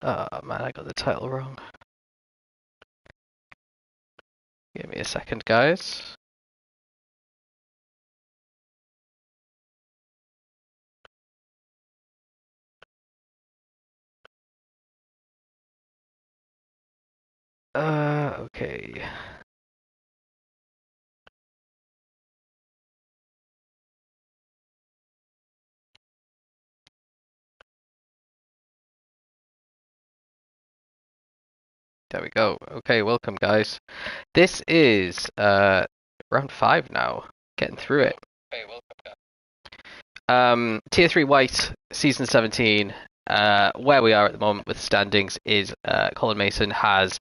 Oh man, I got the title wrong. Give me a second, guys. Okay. There we go. Okay, welcome, guys. This is round 5 now. Getting through it. Okay, welcome, guys. Tier 3 White, Season 17. Where we are at the moment with standings is Colin Mason has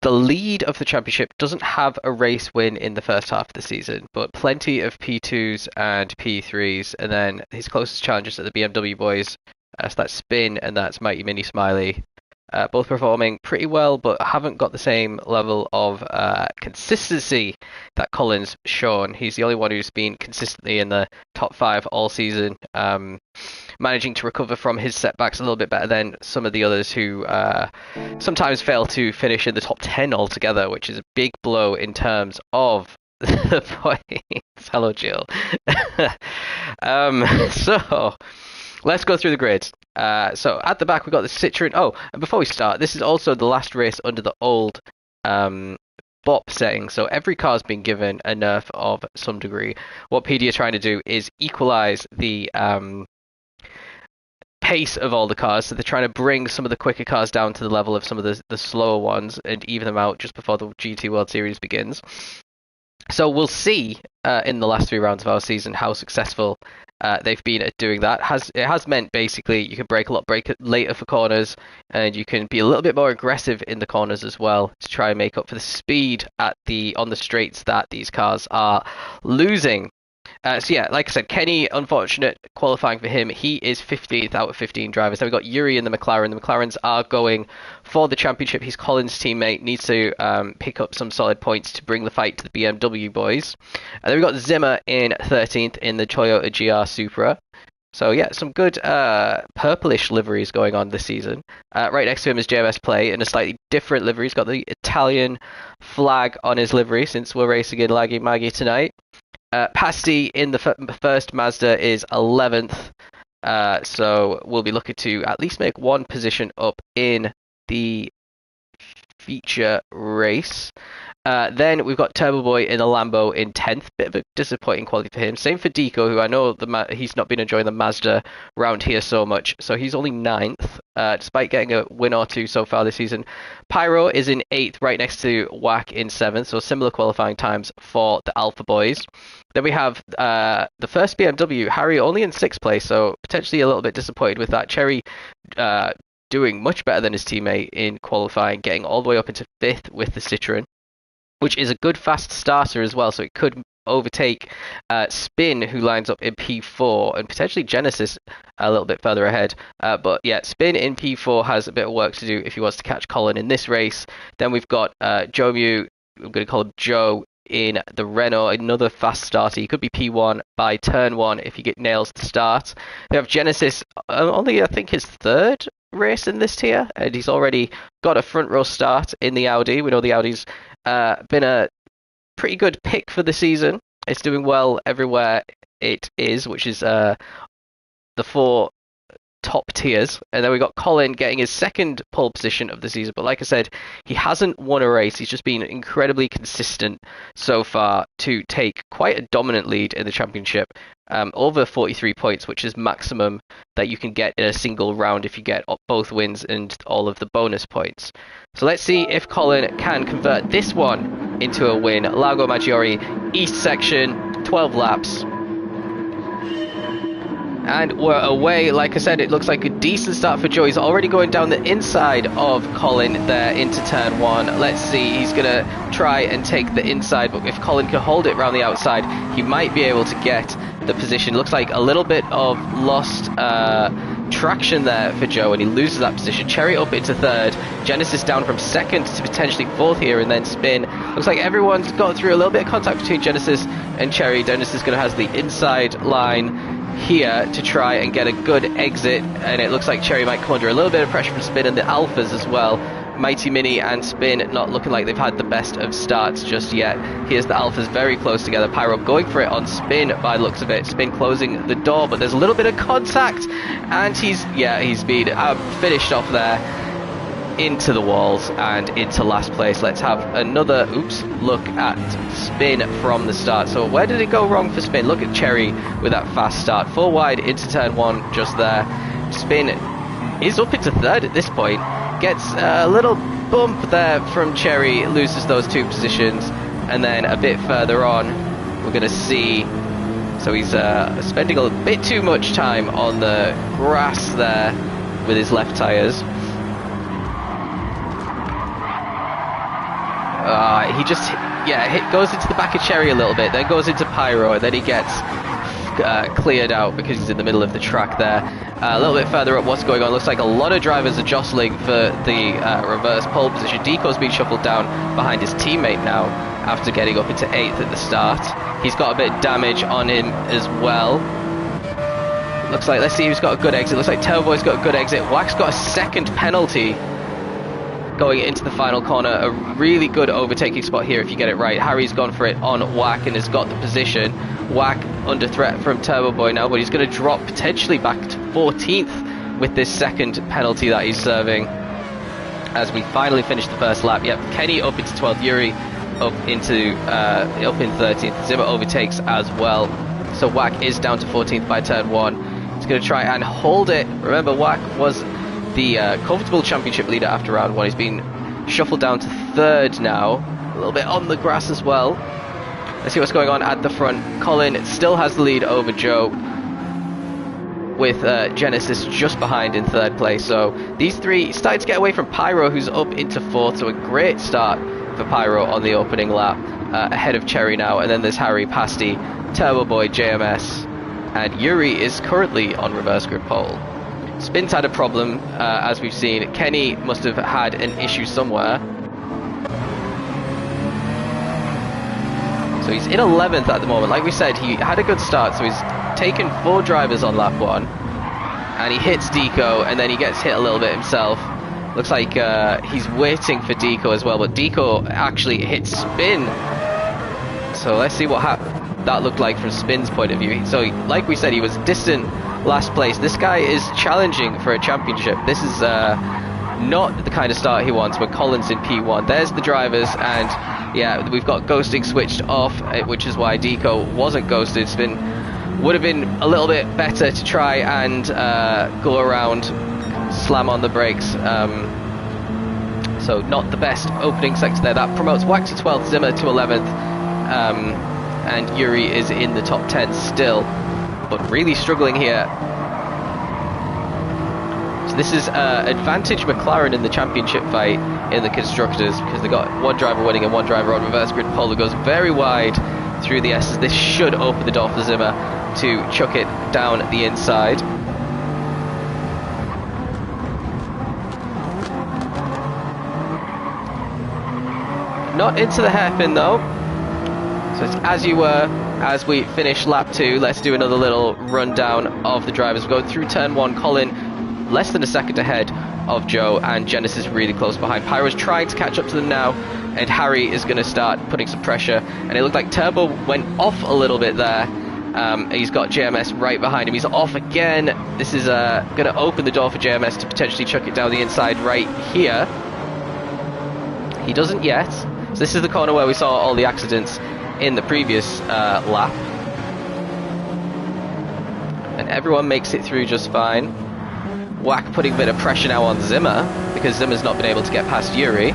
the lead of the championship, doesn't have a race win in the first half of the season, but plenty of P2s and P3s, and then his closest challengers are the BMW boys, so that's Spin and that's Mighty Mini Smiley. Both performing pretty well, but haven't got the same level of consistency that Colin's shown. He's the only one who's been consistently in the top 5 all season, managing to recover from his setbacks a little bit better than some of the others who sometimes fail to finish in the top 10 altogether, which is a big blow in terms of the points. Hello, Jill. So let's go through the grids. So at the back we've got the Citroen. Oh, and before we start, this is also the last race under the old BOP setting. So every car's been given a nerf of some degree. What PD are trying to do is equalize the pace of all the cars. So they're trying to bring some of the quicker cars down to the level of some of the slower ones and even them out just before the GT World Series begins. So we'll see in the last 3 rounds of our season how successful they've been at doing that. It has meant basically you can brake later for corners, and you can be a little bit more aggressive in the corners as well to try and make up for the speed on the straights that these cars are losing. So yeah, like I said, Kenny, unfortunate qualifying for him. He is 15th out of 15 drivers. Then we've got Yuri in the McLaren. The McLarens are going for the championship. He's Colin's teammate, needs to pick up some solid points to bring the fight to the BMW boys. And then we've got Zimmer in 13th in the Toyota GR Supra. So yeah, some good purplish liveries going on this season. Right next to him is JMS Play in a slightly different livery. He's got the Italian flag on his livery since we're racing in Laggy Maggie tonight. Pasty in the first Mazda is 11th, so we'll be looking to at least make 1 position up in the feature race. Then we've got Turbo Boy in a Lambo in 10th. Bit of a disappointing quality for him. Same for Deco, who I know he's not been enjoying the Mazda round here so much, so he's only 9th, despite getting a win or 2 so far this season. Pyro is in 8th, right next to Whack in 7th, so similar qualifying times for the Alpha Boys. Then we have the first BMW, Harry, only in 6th place, so potentially a little bit disappointed with that. Cherry doing much better than his teammate in qualifying, getting all the way up into 5th with the Citroen, which is a good fast starter as well, so it could overtake Spin, who lines up in P4, and potentially Genesis a little bit further ahead. But yeah, Spin in P4 has a bit of work to do if he wants to catch Colin in this race. Then we've got Joe Mew, I'm going to call him Joe, in the Renault, another fast starter. He could be P1 by turn 1 if he nails the start. We have Genesis, only I think his 3rd race in this tier, and he's already got a front row start in the Audi. We know the Audi's been a pretty good pick for the season. It's doing well everywhere it is, which is the 4 top tiers. And then we got Colin getting his 2nd pole position of the season, but like I said, he hasn't won a race. He's just been incredibly consistent so far to take quite a dominant lead in the championship, over 43 points, which is maximum that you can get in a single round if you get both wins and all of the bonus points. So let's see if Colin can convert this one into a win. Lago Maggiore East section, 12 laps. And we're away. Like I said, it looks like a decent start for Joe. He's already going down the inside of Colin there into turn 1. Let's see, he's going to try and take the inside, but if Colin can hold it around the outside, he might be able to get the position. Looks like a little bit of lost traction there for Joe, and he loses that position. Cherry up into 3rd. Genesis down from 2nd to potentially 4th here, and then Spin. Looks like everyone's got through a little bit of contact between Genesis and Cherry. Genesis going to have the inside line here to try and get a good exit, and it looks like Cherry might come under a little bit of pressure from Spin and the Alphas as well. Mighty Mini and Spin not looking like they've had the best of starts just yet. Here's the Alphas very close together. Pyro going for it on Spin by the looks of it. Spin closing the door, but there's a little bit of contact, and he's been finished off there into the walls and into last place. Let's have another look at Spin from the start. So where did it go wrong for Spin? Look at Cherry with that fast start. 4 wide into turn 1 just there. Spin is up into third at this point. Gets a little bump there from Cherry, loses those 2 positions, and then a bit further on we're going to see, so he's spending a bit too much time on the grass there with his left tyres. He just goes into the back of Cherry a little bit, then goes into Pyro, and then he gets cleared out because he's in the middle of the track there. A little bit further up, what's going on? Looks like a lot of drivers are jostling for the reverse pole position. Deco's been shuffled down behind his teammate now after getting up into 8th at the start. He's got a bit of damage on him as well. Looks like, let's see who's got a good exit. Looks like Turbo's got a good exit. Wack's got a second penalty going into the final corner. A really good overtaking spot here if you get it right. Harry's gone for it on Wack and has got the position. Wack under threat from Turbo Boy now, but he's going to drop potentially back to 14th with this second penalty that he's serving as we finally finish the first lap. Yep, Kenny up into 12th, Yuri up in 13th. Zimmer overtakes as well. So Wack is down to 14th by turn 1. He's going to try and hold it. Remember, Wack was the comfortable championship leader after round 1. He's been shuffled down to 3rd now, a little bit on the grass as well. Let's see what's going on at the front. Colin still has the lead over Joe, with Genesis just behind in 3rd place. So these 3 starting to get away from Pyro, who's up into 4th. So a great start for Pyro on the opening lap, ahead of Cherry now. And then there's Harry, Pasty, Turbo Boy, JMS, and Yuri is currently on reverse grid pole. Spin's had a problem, as we've seen. Kenny must have had an issue somewhere. So he's in 11th at the moment. Like we said, he had a good start, so he's taken 4 drivers on lap 1. And he hits Deco, and then he gets hit a little bit himself. Looks like he's waiting for Deco as well, but Deco actually hits Spin. So let's see what that looked like from Spin's point of view. So like we said, he was distant last place. This guy is challenging for a championship. This is not the kind of start he wants. When Colin's in P1, there's the drivers, and yeah, we've got ghosting switched off, which is why Deco wasn't ghosted. Spin would have been a little bit better to try and go around, slam on the brakes. So not the best opening sector there. That promotes Wack to 12th, Zimmer to 11th, and Yuri is in the top 10 still, but really struggling here. So this is advantage McLaren in the championship fight in the constructors, because they got 1 driver winning and 1 driver on reverse grid pole that goes very wide through the S's. This should open the door for Zimmer to chuck it down the inside. Not into the hairpin though. So it's as you were as we finish lap 2. Let's do another little rundown of the drivers. We're going through turn 1. Colin less than a second ahead of Joe, and Genesis really close behind. Pyro's trying to catch up to them now, and Harry is going to start putting some pressure. And it looked like Turbo went off a little bit there. He's got JMS right behind him. He's off again. This is going to open the door for JMS to potentially chuck it down the inside right here. He doesn't yet. So this is the corner where we saw all the accidents in the previous lap. And everyone makes it through just fine. Wack putting a bit of pressure now on Zimmer, because Zimmer's not been able to get past Yuri.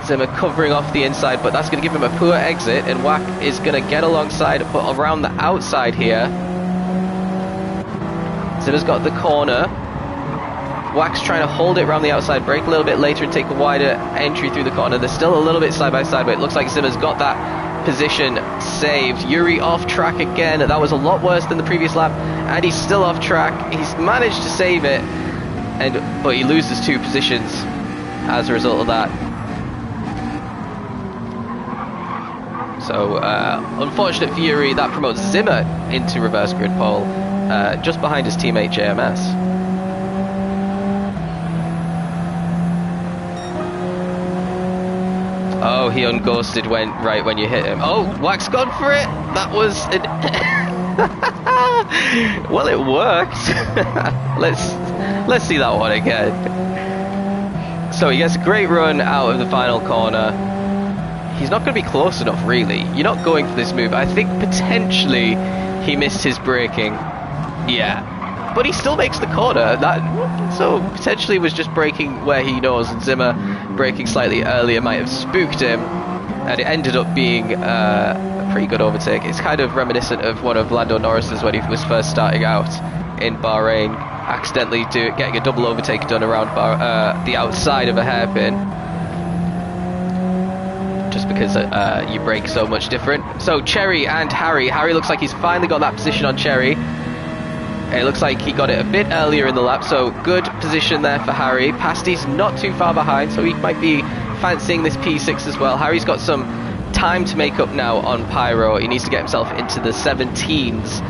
Zimmer covering off the inside, but that's going to give him a poor exit, and Wack is going to get alongside, but around the outside here. Zimmer's got the corner. Wack's trying to hold it around the outside, brake a little bit later and take a wider entry through the corner. They're still a little bit side by side, but it looks like Zimmer's got that position saved. Yuri off track again. That was a lot worse than the previous lap, and he's still off track. He's managed to save it, but he loses 2 positions as a result of that. So unfortunate for Yuri, that promotes Zimmer into reverse grid pole, just behind his teammate JMS. Oh, he unghosted right when you hit him. Oh, Wax gone for it. That was well, it worked. let's see that one again. So he gets a great run out of the final corner. He's not going to be close enough, really. You're not going for this move. I think potentially he missed his braking. Yeah. But he still makes the corner. So potentially was just braking where he knows, and Zimmer braking slightly earlier might have spooked him. And it ended up being a pretty good overtake. It's kind of reminiscent of one of Lando Norris's when he was first starting out in Bahrain, accidentally getting a double overtake done around the outside of a hairpin, just because you brake so much different. So Cherry and Harry looks like he's finally got that position on Cherry. It looks like he got it a bit earlier in the lap, so good position there for Harry. Pasty's not too far behind, so he might be fancying this P6 as well. Harry's got some time to make up now on Pyro. He needs to get himself into the 17s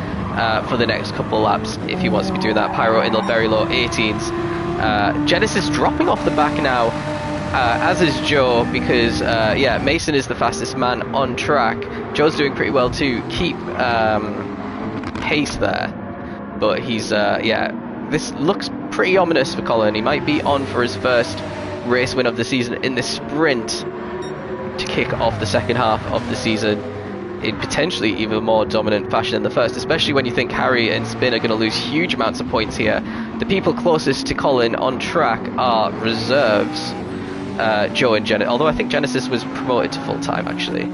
for the next couple laps if he wants to be doing that. Pyro in the very low 18s. Genesis dropping off the back now, as is Joe, because yeah, Mason is the fastest man on track. Joe's doing pretty well to keep pace there, but he's yeah, this looks pretty ominous for Colin. He might be on for his first race win of the season in this sprint to kick off the second half of the season in potentially even more dominant fashion than the first, especially when you think Harry and Spin are going to lose huge amounts of points here. The people closest to Colin on track are reserves, Joe and Genesis, although I think Genesis was promoted to full-time actually.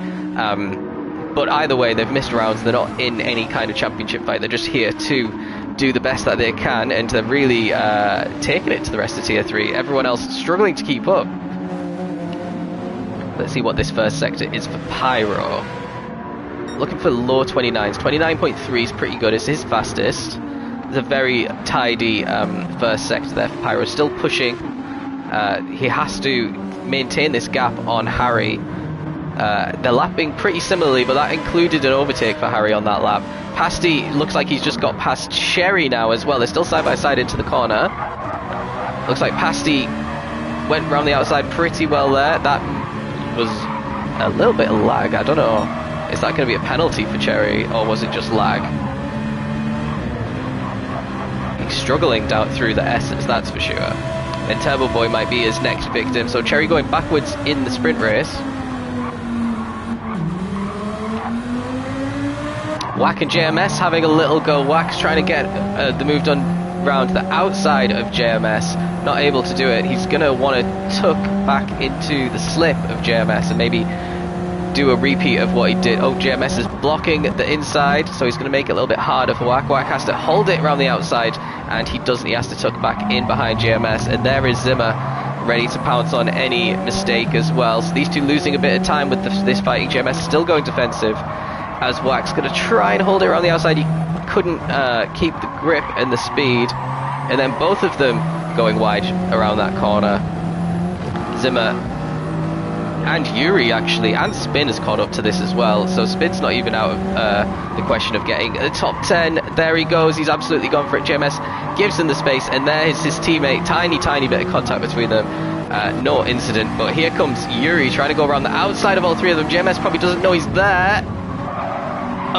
But either way, they've missed rounds. They're not in any kind of championship fight. They're just here to do the best that they can, and they're really taking it to the rest of Tier 3. Everyone else struggling to keep up. Let's see what this first sector is for Pyro. Looking for low 29s. 29.3 is pretty good. It's his fastest. It's a very tidy first sector there for Pyro. Still pushing. He has to maintain this gap on Harry. They're lapping pretty similarly, but that included an overtake for Harry on that lap. Pasty looks like he's just got past Sherry now as well. They're still side by side into the corner. Looks like Pasty went around the outside pretty well there. That was a little bit of lag. I don't know. Is that going to be a penalty for Cherry, or was it just lag? He's struggling down through the S's, that's for sure. And Turbo Boy might be his next victim. So Cherry going backwards in the sprint race. Wack and JMS having a little go. Wack's trying to get the move done round the outside of JMS. Not able to do it. He's going to want to tuck back into the slip of JMS and maybe do a repeat of what he did. Oh, JMS is blocking the inside, so he's going to make it a little bit harder for Wack. Wack has to hold it around the outside, and he doesn't. He has to tuck back in behind JMS, and there is Zimmer ready to pounce on any mistake as well. So these two losing a bit of time with this fighting. JMS still going defensive, as Wack's going to try and hold it around the outside. He couldn't keep the grip and the speed, and then both of them going wide around that corner. Zimmer and Yuri actually, and Spin has caught up to this as well, so Spin's not even out of the question of getting the top 10. There he goes, he's absolutely gone for it. JMS gives him the space, and there is his teammate. Tiny bit of contact between them. No incident, but here comes Yuri trying to go around the outside of all three of them. JMS probably doesn't know he's there.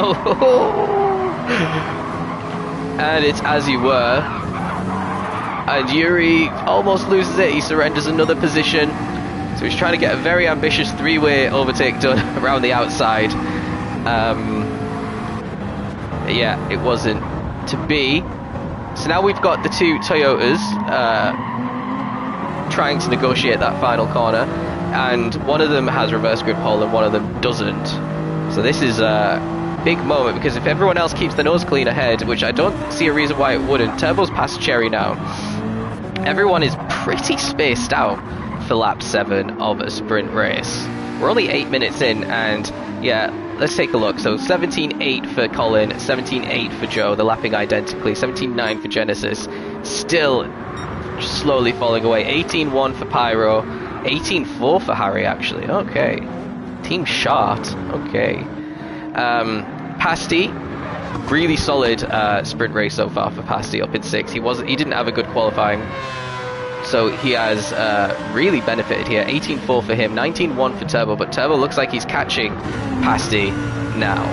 Oh, and it's as you were, and Yuri almost loses it. He surrenders another position, so he's trying to get a very ambitious three-way overtake done around the outside. Yeah, it wasn't to be. So now we've got the two Toyotas trying to negotiate that final corner, and one of them has reverse grip pole and one of them doesn't. So this is a big moment, because if everyone else keeps the nose clean ahead, which I don't see a reason why it wouldn't. Turbo's past Cherry now. Everyone is pretty spaced out for lap 7 of a sprint race. We're only 8 minutes in, and yeah, let's take a look. So 17.8 for Colin, 17.8 for Joe. They're lapping identically. 17.9 for Genesis. Still slowly falling away. 18.1 for Pyro. 18.4 for Harry, actually. Okay. Team Shart. Okay. Pasty. Really solid sprint race so far for Pasty up in 6th. He didn't have a good qualifying, so he has really benefited here. 18.4 for him, 19.1 for Turbo, but Turbo looks like he's catching Pasty now.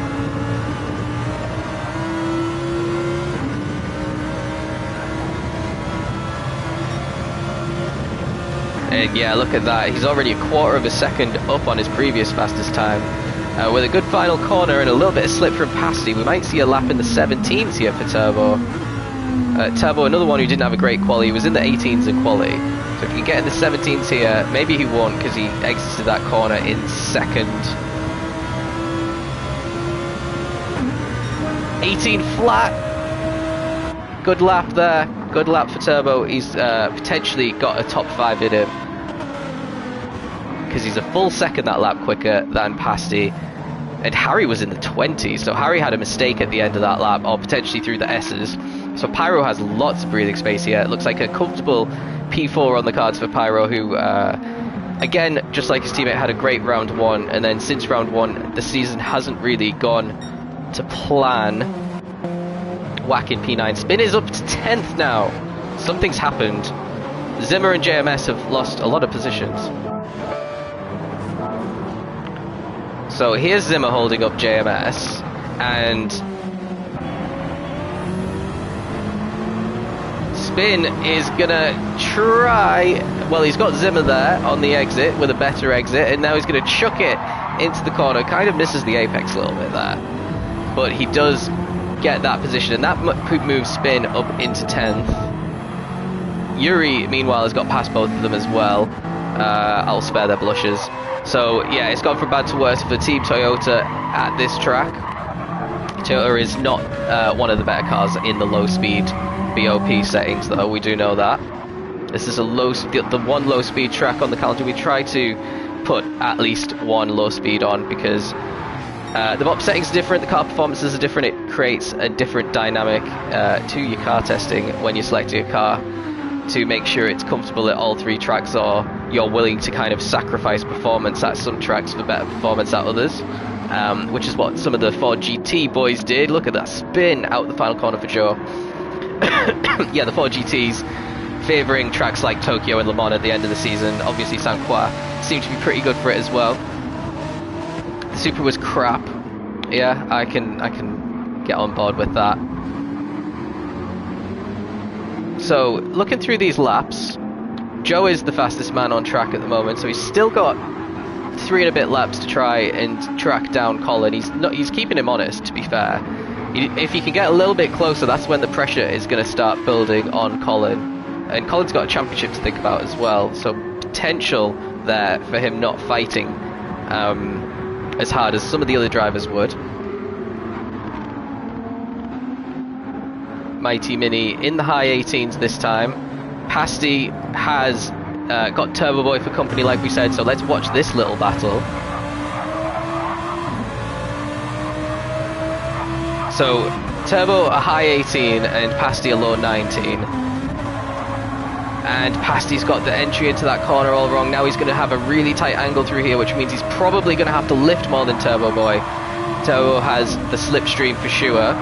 And yeah, look at that. He's already a quarter of a second up on his previous fastest time. With a good final corner and a little bit of slip from Pasty, we might see a lap in the 17s here for Turbo. Turbo, another one who didn't have a great quali. He was in the 18s in quali. So if he can get in the 17s here, maybe he won't because he exited that corner in 2nd. 18 flat. Good lap there. Good lap for Turbo. He's potentially got a top 5 in him, because he's a full second that lap quicker than Pasty. And Harry was in the 20s, so Harry had a mistake at the end of that lap, or potentially through the S's. So Pyro has lots of breathing space here. It looks like a comfortable P4 on the cards for Pyro, who, again, just like his teammate, had a great round 1, and then since round 1, the season hasn't really gone to plan. Whacking P9. Spin is up to 10th now. Something's happened. Zimmer and JMS have lost a lot of positions. So here's Zimmer holding up JMS, and Spin is gonna try, well, he's got Zimmer there on the exit with a better exit, and now he's gonna chuck it into the corner. Kind of misses the apex a little bit there, but he does get that position, and that moves Spin up into 10th. Yuri, meanwhile, has got past both of them as well. I'll spare their blushes. So yeah, it's gone from bad to worse for Team Toyota at this track. Toyota is not one of the better cars in the low speed BOP settings, though, we do know that. This is the one low speed track on the calendar. We try to put at least one low speed on, because the BOP settings are different, the car performances are different. It creates a different dynamic to your car testing when you're selecting a car, to make sure it's comfortable at all 3 tracks, or you're willing to kind of sacrifice performance at some tracks for better performance at others, which is what some of the Ford GT boys did. Look at that spin out the final corner for Joe. Yeah, the Ford GTs favouring tracks like Tokyo and Le Mans at the end of the season. Obviously Saint Croix seemed to be pretty good for it as well. The Super was crap. Yeah, I can get on board with that. So, looking through these laps, Joe is the fastest man on track at the moment, so he's still got 3 and a bit laps to try and track down Colin. He's keeping him honest, to be fair. If he can get a little bit closer, that's when the pressure is going to start building on Colin. And Colin's got a championship to think about as well, so potential there for him not fighting as hard as some of the other drivers would. Mighty Mini in the high 18s this time. Pasty has got Turbo Boy for company, like we said, so let's watch this little battle. So Turbo a high 18 and Pasty a low 19. And Pasty's got the entry into that corner all wrong. Now he's going to have a really tight angle through here, which means he's probably going to have to lift more than Turbo Boy. Turbo has the slipstream for sure.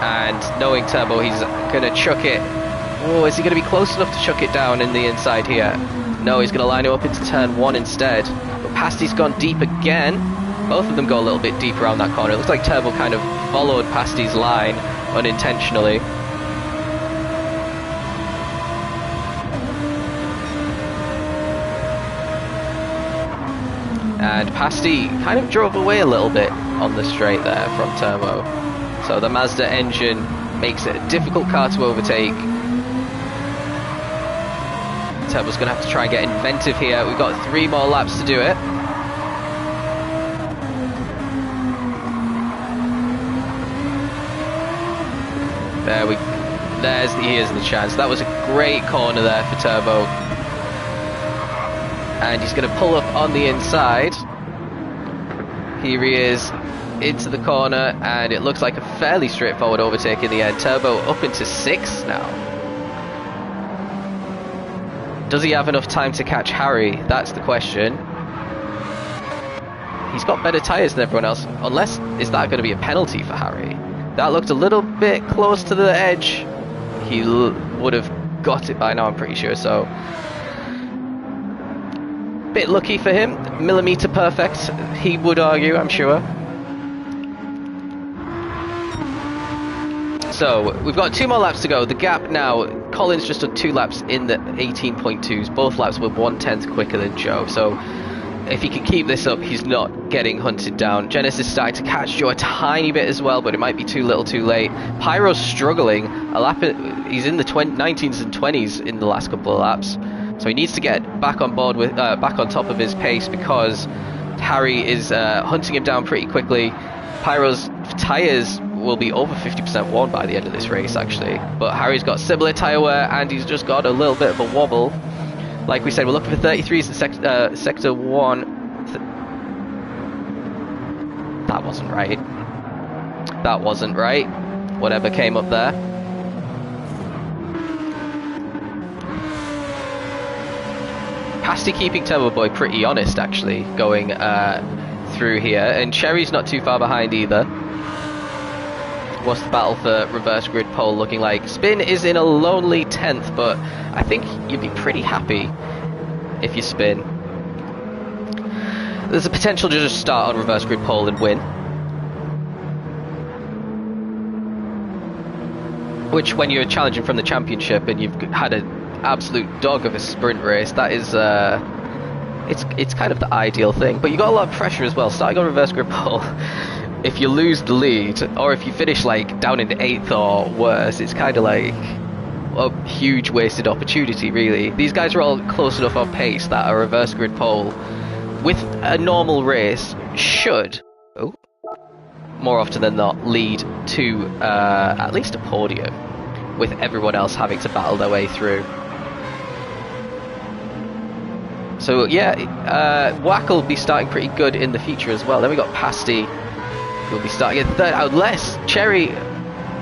And knowing Turbo, he's going to chuck it. Oh, is he going to be close enough to chuck it down in the inside here? No, he's going to line him up into turn 1 instead. But Pasty's gone deep again. Both of them go a little bit deep around that corner. It looks like Turbo kind of followed Pasty's line unintentionally. And Pasty kind of drove away a little bit on the straight there from Turbo. So the Mazda engine makes it a difficult car to overtake. Turbo's going to have to try and get inventive here. We've got 3 more laps to do it. Here's the chance. That was a great corner there for Turbo. And he's going to pull up on the inside. Here he is into the corner, and it looks like a fairly straightforward overtake in the end. Turbo up into 6th now. Does he have enough time to catch Harry? That's the question. he's got better tyres than everyone else. Unless, is that going to be a penalty for Harry? That looked a little bit close to the edge. He would have got it by now, I'm pretty sure, so... Bit lucky for him. Millimetre perfect, he would argue, I'm sure. So, we've got 2 more laps to go. The gap now, Colin's just done 2 laps in the 18.2s. Both laps were 1/10 quicker than Joe. So, if he can keep this up, he's not getting hunted down. Genesis is starting to catch Joe a tiny bit as well, but it might be too little too late. Pyro's struggling. He's in the 19s and 20s in the last couple of laps. So he needs to get back on board with, back on top of his pace, because Harry is hunting him down pretty quickly. Pyro's tyres will be over 50% worn by the end of this race, actually. But Harry's got similar tyre wear, and he's just got a little bit of a wobble. Like we said, we're looking for 33s in Sector 1. That wasn't right. That wasn't right. Whatever came up there. Pasty keeping Turbo Boy pretty honest, actually, going through here. And Cherry's not too far behind either. What's the battle for reverse grid pole looking like? Spin is in a lonely 10th, but I think you'd be pretty happy if you spin. There's a potential to just start on reverse grid pole and win. Which, when you're challenging from the championship and you've had an absolute dog of a sprint race, that is, it's kind of the ideal thing. But you got a lot of pressure as well, starting on reverse grid pole. If you lose the lead, or if you finish like down in 8th or worse, it's kind of like a huge wasted opportunity, really. These guys are all close enough on pace that a reverse grid pole with a normal race should, more often than not, lead to at least a podium, with everyone else having to battle their way through. So yeah, Wack will be starting pretty good in the future as well. Then we got Pasty, who'll be starting at 3rd, unless Cherry,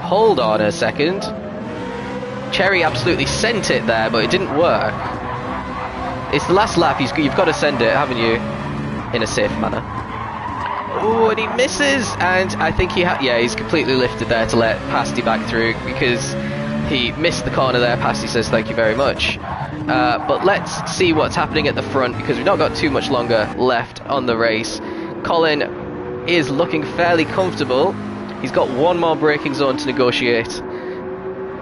hold on a second. Cherry absolutely sent it there, but it didn't work. It's the last lap, you've got to send it, haven't you? In a safe manner. Oh, and he misses, and I think he's completely lifted there to let Pasty back through, because he missed the corner there. Pasty says thank you very much. But let's see what's happening at the front, because we've not got too much longer left on the race. Colin is looking fairly comfortable. He's got one more braking zone to negotiate.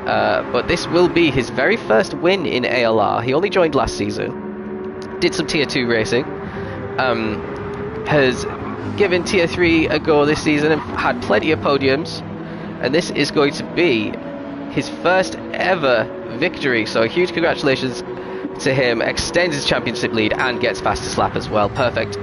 But this will be his very first win in ALR. He only joined last season. Did some Tier 2 racing. Has given Tier 3 a go this season and had plenty of podiums. And this is going to be his first ever victory. So a huge congratulations to him. Extends his championship lead and gets fastest lap as well. Perfect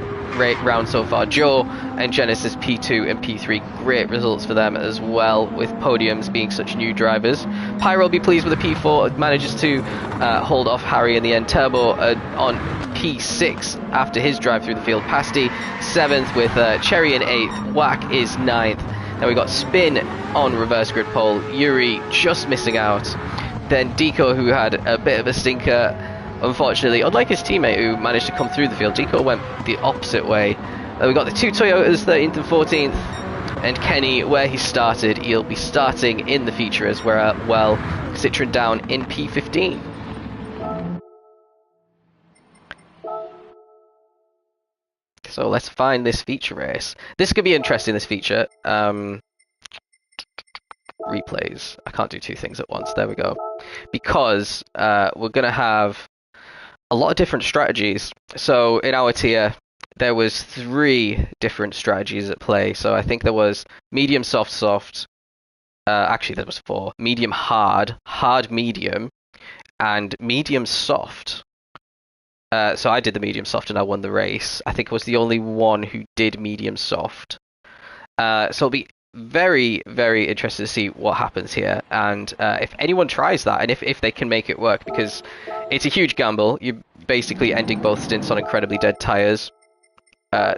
round so far. Joe and Genesis P2 and P3, great results for them as well, with podiums being such new drivers. Pyro will be pleased with a P4, manages to hold off Harry in the end. Turbo on P6 after his drive through the field. Pasty 7th with Cherry in 8th. Wack is 9th. Then we got Spin on reverse grid pole. Yuri just missing out. Then Deco, who had a bit of a stinker, unfortunately, unlike his teammate who managed to come through the field. Deco went the opposite way. Then we got the 2 Toyotas, 13th and 14th, and Kenny, where he started, he'll be starting in the feature as well. Citroen down in P15. So let's find this feature race. This could be interesting, this feature. Replays. I can't do 2 things at once. There we go. Because we're going to have a lot of different strategies. So in our tier, there was 3 different strategies at play. So I think there was medium, soft, soft. Actually, there was 4. Medium, hard, hard, medium, and medium, soft. So I did the medium soft and I won the race. I think I was the only one who did medium soft. So it'll be very, very interested to see what happens here, and if anyone tries that, and if they can make it work, because it's a huge gamble. You're basically ending both stints on incredibly dead tyres,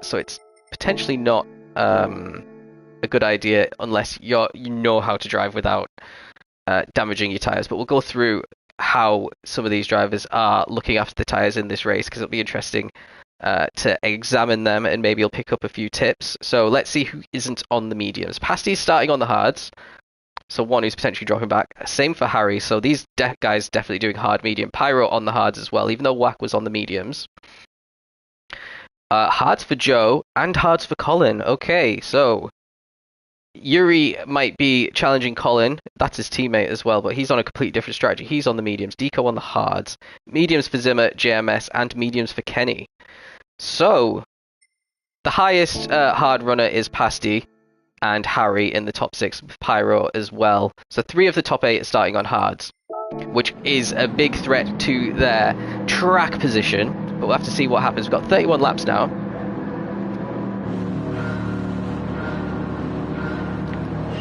so it's potentially not a good idea unless you know how to drive without damaging your tyres. But we'll go through how some of these drivers are looking after the tyres in this race, because it'll be interesting to examine them, and maybe he'll pick up a few tips. So let's see who isn't on the mediums. Pasty's starting on the hards, so one who's potentially dropping back. Same for Harry, so these guys definitely doing hard medium. Pyro on the hards as well, even though Whack was on the mediums. Hards for Joe and hards for Colin. Okay, so Yuri might be challenging Colin. That's his teammate as well, but he's on a completely different strategy. He's on the mediums. Deco on the hards. Mediums for Zimmer, JMS, and mediums for Kenny. So, the highest hard runner is Pasty and Harry in the top 6 with Pyro as well. So 3 of the top 8 are starting on hards, which is a big threat to their track position. But we'll have to see what happens. We've got 31 laps now.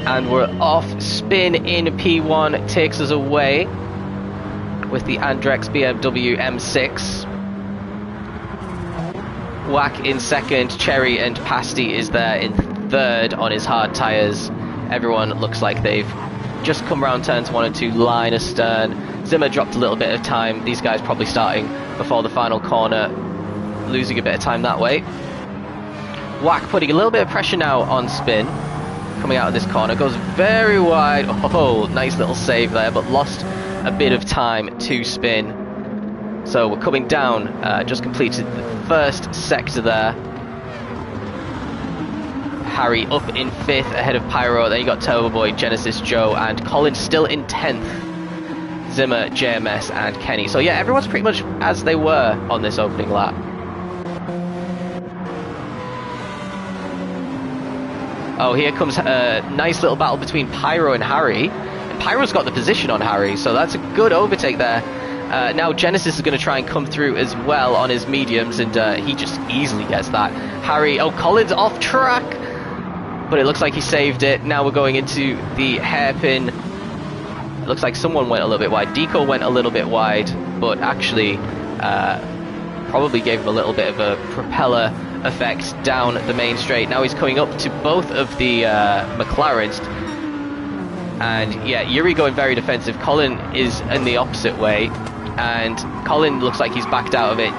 And we're off. Spin in P1 takes us away with the Andrex BMW M6. Whack in second, Cherry and Pasty is there in third on his hard tyres. Everyone looks like they've just come around turns 1 and 2, line astern. Zimmer dropped a little bit of time. These guys probably starting before the final corner, losing a bit of time that way. Whack putting a little bit of pressure now on Spin. Coming out of this corner, goes very wide. Oh, nice little save there, but lost a bit of time to Spin. So we're coming down, just completed the first sector there. Harry up in 5th ahead of Pyro. Then you got Turbo Boy, Genesis, Joe, and Colin still in 10th. Zimmer, JMS, and Kenny. So yeah, everyone's pretty much as they were on this opening lap. Oh, here comes a nice little battle between Pyro and Harry. And Pyro's got the position on Harry, so that's a good overtake there. Now Genesis is going to try and come through as well on his mediums, and he just easily gets that. Harry, oh, Colin's off track, but it looks like he saved it. Now we're going into the hairpin. It looks like someone went a little bit wide. Deco went a little bit wide, but actually probably gave him a little bit of a propeller effect down the main straight. Now he's coming up to both of the McLarens. And yeah, Yuri going very defensive. Colin is in the opposite way, and Colin looks like he's backed out of it.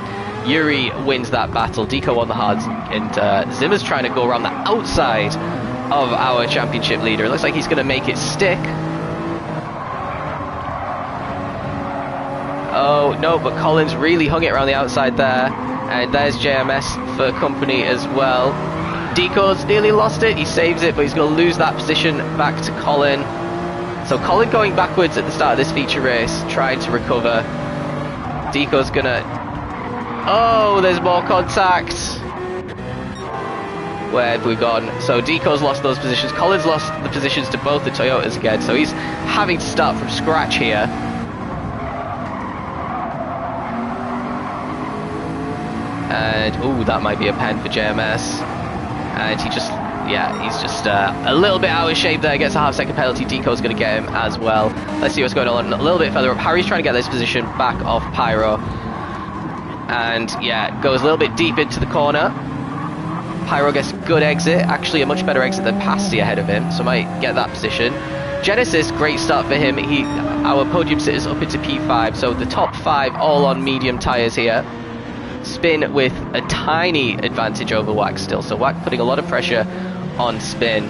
Yuri wins that battle. Deco on the hards, and Zimmer's trying to go around the outside of our championship leader. It looks like he's going to make it stick. Oh no, but Colin's really hung it around the outside there, and there's JMS for company as well. Deco's nearly lost it. He saves it, but he's going to lose that position back to Colin. So Colin going backwards at the start of this feature race, trying to recover. Deco's gonna... Oh, there's more contact. Where have we gone? So Deco's lost those positions. Colin's lost the positions to both the Toyotas again, so he's having to start from scratch here. And, ooh, that might be a pen for JMS. And he just... Yeah, he's just a little bit out of shape there. Gets a half-second penalty. Deco's going to get him as well. Let's see what's going on a little bit further up. Harry's trying to get this position back off Pyro. And, yeah, goes a little bit deep into the corner. Pyro gets a good exit. Actually, a much better exit than Pasty ahead of him. So might get that position. Genesis, great start for him. Our podium sitters up into P5. So the top 5 all on medium tyres here. Spin with a tiny advantage over Whack still. So Whack putting a lot of pressure on Spin.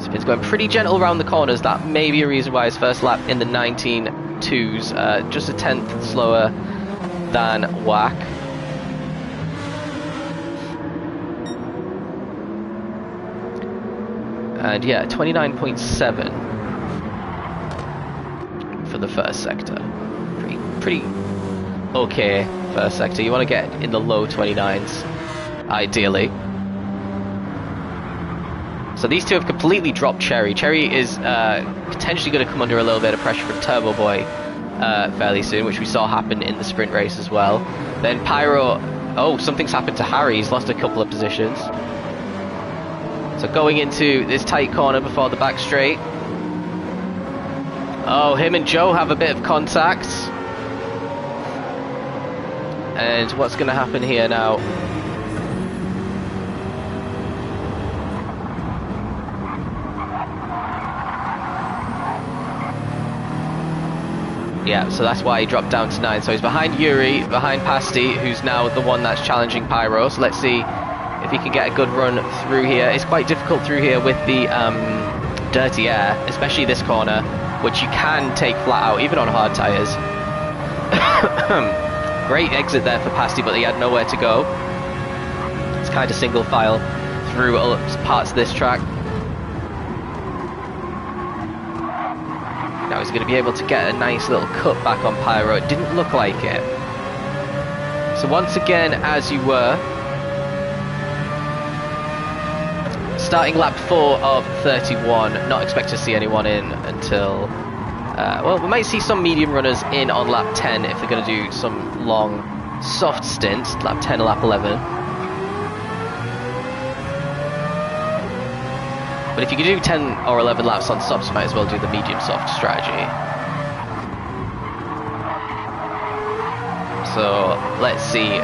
Spin's going pretty gentle around the corners. That may be a reason why his first lap in the 19.2s, just a 10th slower than Whack. And yeah, 29.7 for the first sector. Pretty okay first sector. You want to get in the low 29s. Ideally. So these two have completely dropped Cherry. Cherry is potentially going to come under a little bit of pressure from Turbo Boy fairly soon, which we saw happen in the sprint race as well. Then Pyro... Oh, something's happened to Harry. He's lost a couple of positions. So going into this tight corner before the back straight. Oh, him and Joe have a bit of contact. And what's going to happen here now? Yeah, so that's why he dropped down to 9. So he's behind Yuri, behind Pasti, who's now the one that's challenging Pyro. So let's see if he can get a good run through here. It's quite difficult through here with the dirty air, especially this corner, which you can take flat out, even on hard tyres. Great exit there for Pasti, but he had nowhere to go. It's kind of single file through parts of this track. Now he's going to be able to get a nice little cut back on Pyro. It didn't look like it. So once again, as you were, starting lap 4 of 31. Not expect to see anyone in until... well, we might see some medium runners in on lap 10 if they're going to do some long, soft stints, lap 10 and lap 11. But if you can do 10 or 11 laps on softs, you might as well do the medium soft strategy. So let's see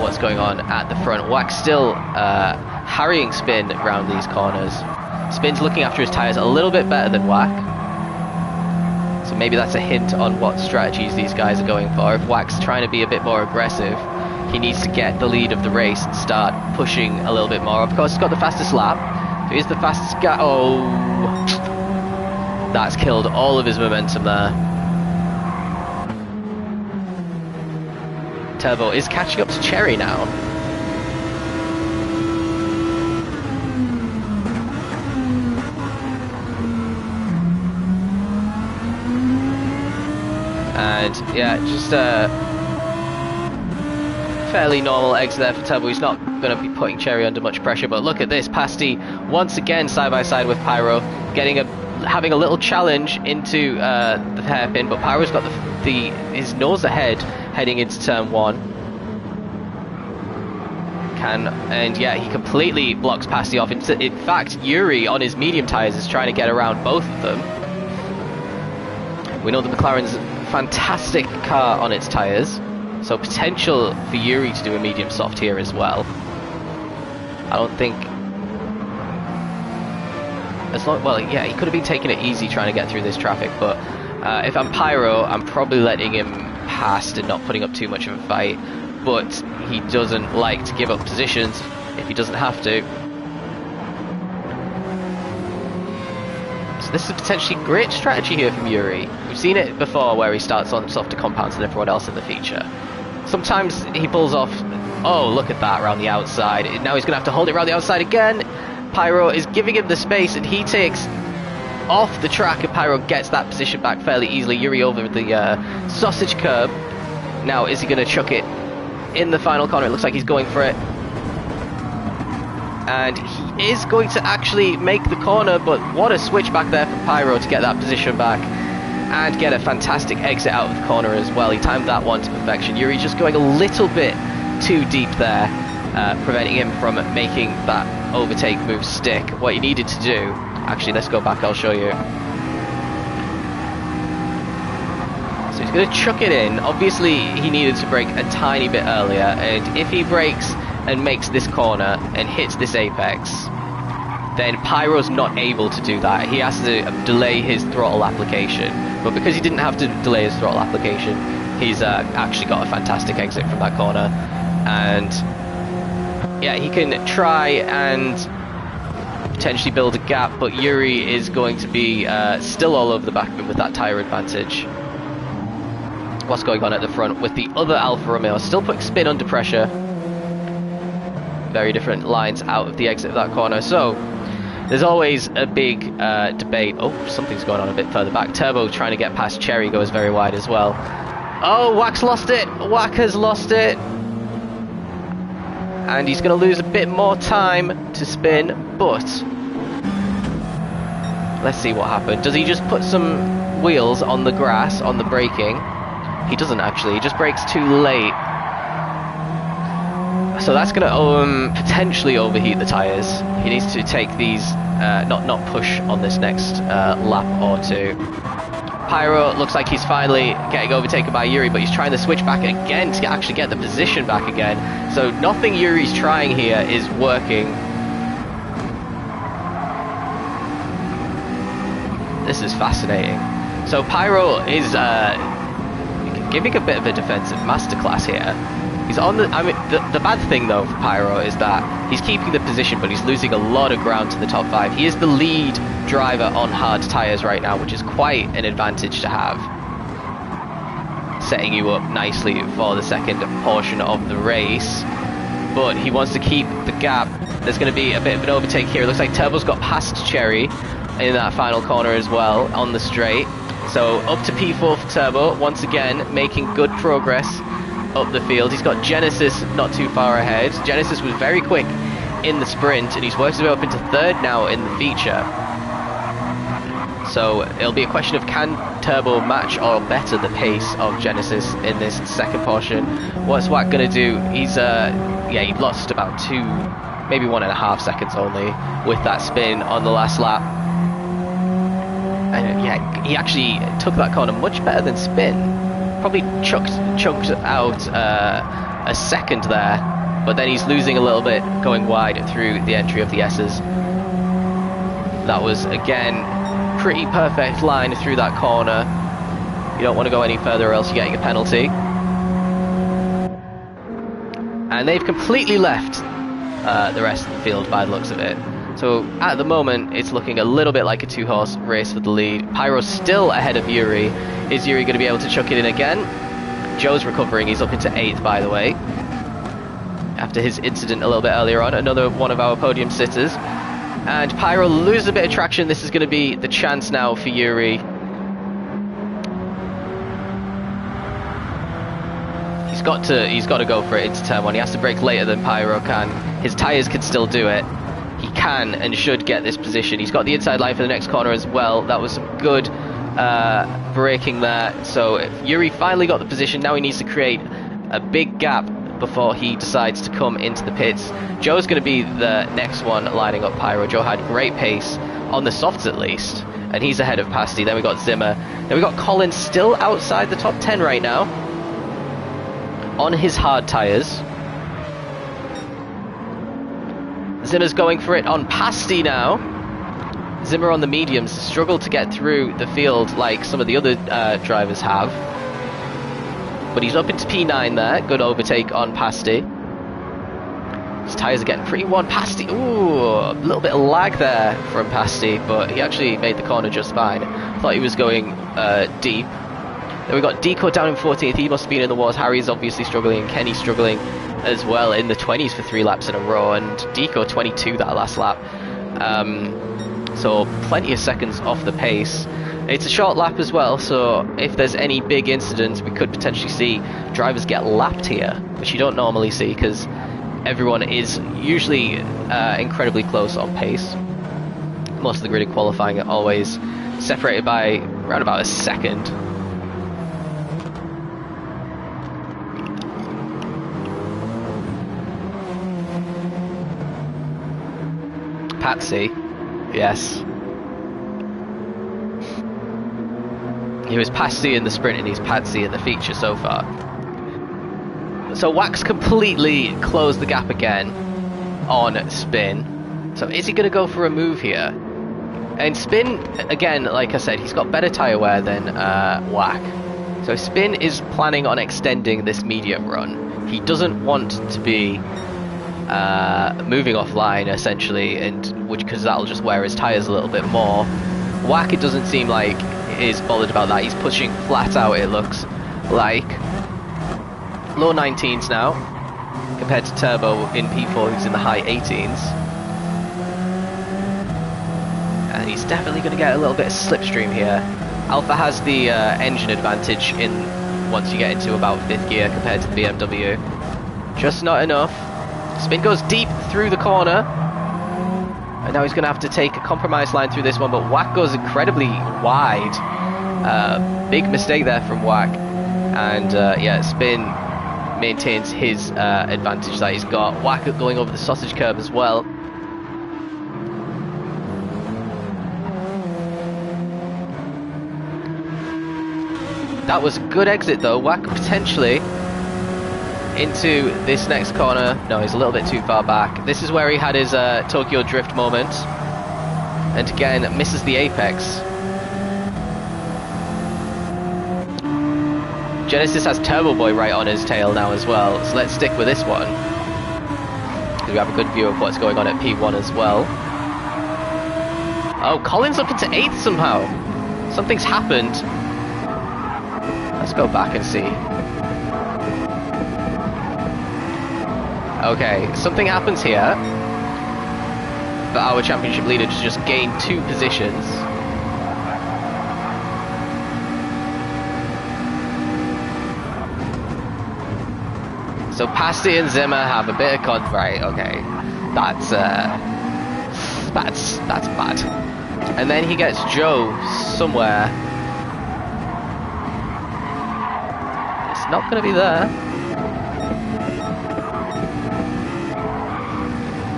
what's going on at the front. Wax still harrying Spin around these corners. Spin's looking after his tyres a little bit better than Wack. So maybe that's a hint on what strategies these guys are going for. If Wack's trying to be a bit more aggressive, he needs to get the lead of the race and start pushing a little bit more. Of course, he's got the fastest lap. He's the fastest guy. Oh, that's killed all of his momentum there. Turbo is catching up to Cherry now. And yeah, just fairly normal exit there for Turbo. He's not going to be putting Cherry under much pressure, but look at this. Pasti once again side by side with Pyro, having a little challenge into the hairpin, but Pyro's got his nose ahead heading into turn 1. And yeah, he completely blocks Pasti off. In fact, Yuri on his medium tyres is trying to get around both of them. We know that McLaren's a fantastic car on its tyres, so potential for Yuri to do a medium soft here as well. I don't think... well, yeah, he could have been taking it easy trying to get through this traffic, but if I'm Pyro, I'm probably letting him past and not putting up too much of a fight. But he doesn't like to give up positions if he doesn't have to. So this is potentially great strategy here from Yuri. We've seen it before where he starts on softer compounds than everyone else in the feature. Sometimes he pulls off, oh look at that, around the outside. Now he's going to have to hold it around the outside again. Pyro is giving him the space and he takes off the track and Pyro gets that position back fairly easily. Yuri over the sausage curb. Now is he going to chuck it in the final corner? It looks like he's going for it. And he is going to actually make the corner, but what a switch back there for Pyro to get that position back and get a fantastic exit out of the corner as well. He timed that one to perfection. Yuri just going a little bit too deep there, preventing him from making that overtake move stick. What he needed to do, actually let's go back, I'll show you. So he's going to chuck it in. Obviously he needed to brake a tiny bit earlier, and if he brakes and makes this corner and hits this apex, then Pyro's not able to do that. He has to delay his throttle application, but because he didn't have to delay his throttle application, he's actually got a fantastic exit from that corner. And yeah, he can try and potentially build a gap, but Yuri is going to be still all over the back of him with that tyre advantage. What's going on at the front with the other Alfa Romeo, still putting Spin under pressure. Very different lines out of the exit of that corner. So there's always a big debate. Oh, something's going on a bit further back. Turbo trying to get past Cherry goes very wide as well. Oh, Wack's lost it. Wack has lost it. And he's going to lose a bit more time to Spin, but let's see what happened. Does he just put some wheels on the grass, on the braking? He doesn't actually, he just brakes too late. So that's going to potentially overheat the tyres. He needs to take these, not push on this next lap or two. Pyro looks like he's finally getting overtaken by Yuri, but he's trying to switch back again to actually get the position back again. So nothing Yuri's trying here is working. This is fascinating. So Pyro is giving a bit of a defensive masterclass here. He's on the. I mean, the bad thing though for Pyro is that he's keeping the position, but he's losing a lot of ground to the top 5. He is the lead driver on hard tyres right now, which is quite an advantage to have, setting you up nicely for the second portion of the race. But he wants to keep the gap. There's going to be a bit of an overtake here. It looks like Turbo's got past Cherry in that final corner as well on the straight. So up to P4 for Turbo, once again making good progress up the field. He's got Genesis not too far ahead. Genesis was very quick in the sprint, and he's worked his way up into 3rd now in the feature. So it'll be a question of can Turbo match or better the pace of Genesis in this second portion. What's Wack going to do? He's he lost about 2, maybe 1.5 seconds only with that spin on the last lap. And he actually took that corner much better than Spin. Probably chunked out a second there, but then he's losing a little bit going wide through the entry of the S's. That was again pretty perfect line through that corner. You don't want to go any further or else you're getting a penalty. And they've completely left the rest of the field by the looks of it. So at the moment it's looking a little bit like a 2-horse race for the lead. Pyro's still ahead of Yuri. Is Yuri going to be able to chuck it in again? Joe's recovering, he's up into 8th by the way, after his incident a little bit earlier on, another one of our podium sitters. And Pyro loses a bit of traction. This is going to be the chance now for Yuri. He's got to go for it into turn 1. He has to brake later than Pyro can. His tyres can still do it. He can and should get this position. He's got the inside line for the next corner as well. That was some good braking there. So Yuri finally got the position. Now he needs to create a big gap before he decides to come into the pits. Joe's going to be the next one lining up Pyro. Joe had great pace on the softs at least, and he's ahead of Pasty. Then we got Zimmer. Then we got Colin still outside the top 10 right now on his hard tyres. Zimmer's going for it on Pasty now. Zimmer on the mediums struggled to get through the field like some of the other drivers have. But he's up into P9 there. Good overtake on Pasty. His tyres are getting pretty worn. Pasty, ooh, a little bit of lag there from Pasty, but he actually made the corner just fine. Thought he was going deep. Then we got Deco down in 14th. He must have been in the wars. Harry's obviously struggling, and Kenny's struggling as well in the 20s for 3 laps in a row, and Deco 22 that last lap. So plenty of seconds off the pace. It's a short lap as well, so if there's any big incidents, we could potentially see drivers get lapped here, which you don't normally see because everyone is usually incredibly close on pace. Most of the grid qualifying are always separated by around about a second. Patsy, yes. He was Patsy in the sprint and he's Patsy in the feature so far. So Wax completely closed the gap again on Spin. So is he going to go for a move here? And Spin, again, like I said, he's got better tyre wear than Wack. So Spin is planning on extending this medium run. He doesn't want to be moving offline essentially, and because that'll just wear his tyres a little bit more. Wack, it doesn't seem like is bothered about that. He's pushing flat out, it looks like. Low 19s now compared to Turbo in P4, who's in the high 18s, and he's definitely going to get a little bit of slipstream here. Alpha has the engine advantage in once you get into about 5th gear compared to the BMW. Just not enough. Spin goes deep through the corner, and now he's going to have to take a compromise line through this one, but Wack goes incredibly wide. Big mistake there from Wack, and yeah, Spin maintains his advantage that he's got. Wack going over the sausage curb as well. That was a good exit though. Wack potentially into this next corner. No, he's a little bit too far back. This is where he had his Tokyo Drift moment, and again misses the apex. Genesis has Turbo Boy right on his tail now as well, so let's stick with this one. We have a good view of what's going on at P1 as well. Oh, Colin's up into 8th somehow. Something's happened. Let's go back and see. Okay, something happens here. But our championship leader just gained 2 positions. So Pasti and Zimmer have a bit of right, okay. That's bad. And then he gets Joe somewhere. It's not gonna be there.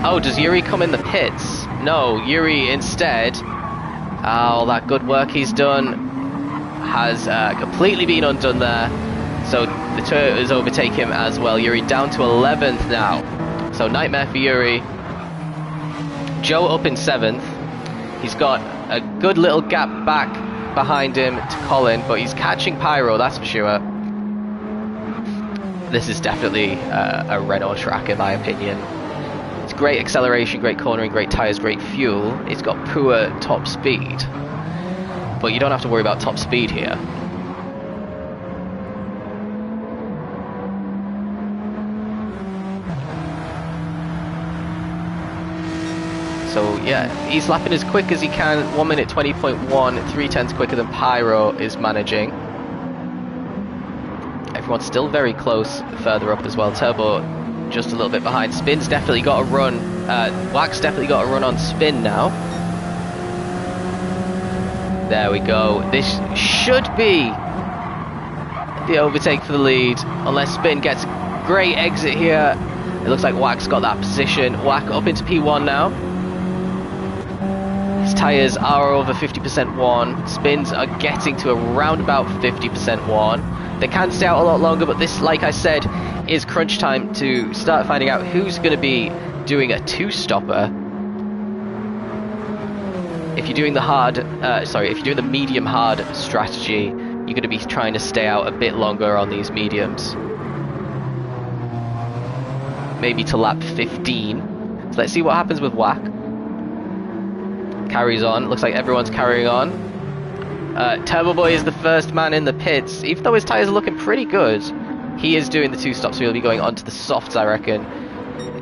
Oh, does Yuri come in the pits? No, Yuri instead, all that good work he's done has completely been undone there. So the Toyotas overtake him as well. Yuri down to 11th now. So nightmare for Yuri. Joe up in 7th. He's got a good little gap back behind him to Colin, but he's catching Pyro, that's for sure. This is definitely a Renault track in my opinion. It's great acceleration, great cornering, great tyres, great fuel. It's got poor top speed. But you don't have to worry about top speed here. So yeah, he's lapping as quick as he can, 1 minute 20.1, 3/10 quicker than Pyro is managing. Everyone's still very close, further up as well. Turbo just a little bit behind. Spin's definitely got a run, Wax definitely got a run on Spin now. There we go, this should be the overtake for the lead, unless Spin gets a great exit here. It looks like Wax got that position. Wax up into P1 now. His tyres are over 50% worn. Spins are getting to around about 50% worn. They can stay out a lot longer, but this, like I said, is crunch time to start finding out who's going to be doing a 2-stopper. If you're doing the if you're doing the medium hard strategy, you're going to be trying to stay out a bit longer on these mediums. Maybe to lap 15. So let's see what happens with Wack. Carries on. Looks like everyone's carrying on. Turbo Boy is the first man in the pits. Even though his tyres are looking pretty good, he is doing the 2 stops, so he'll be going onto the softs, I reckon.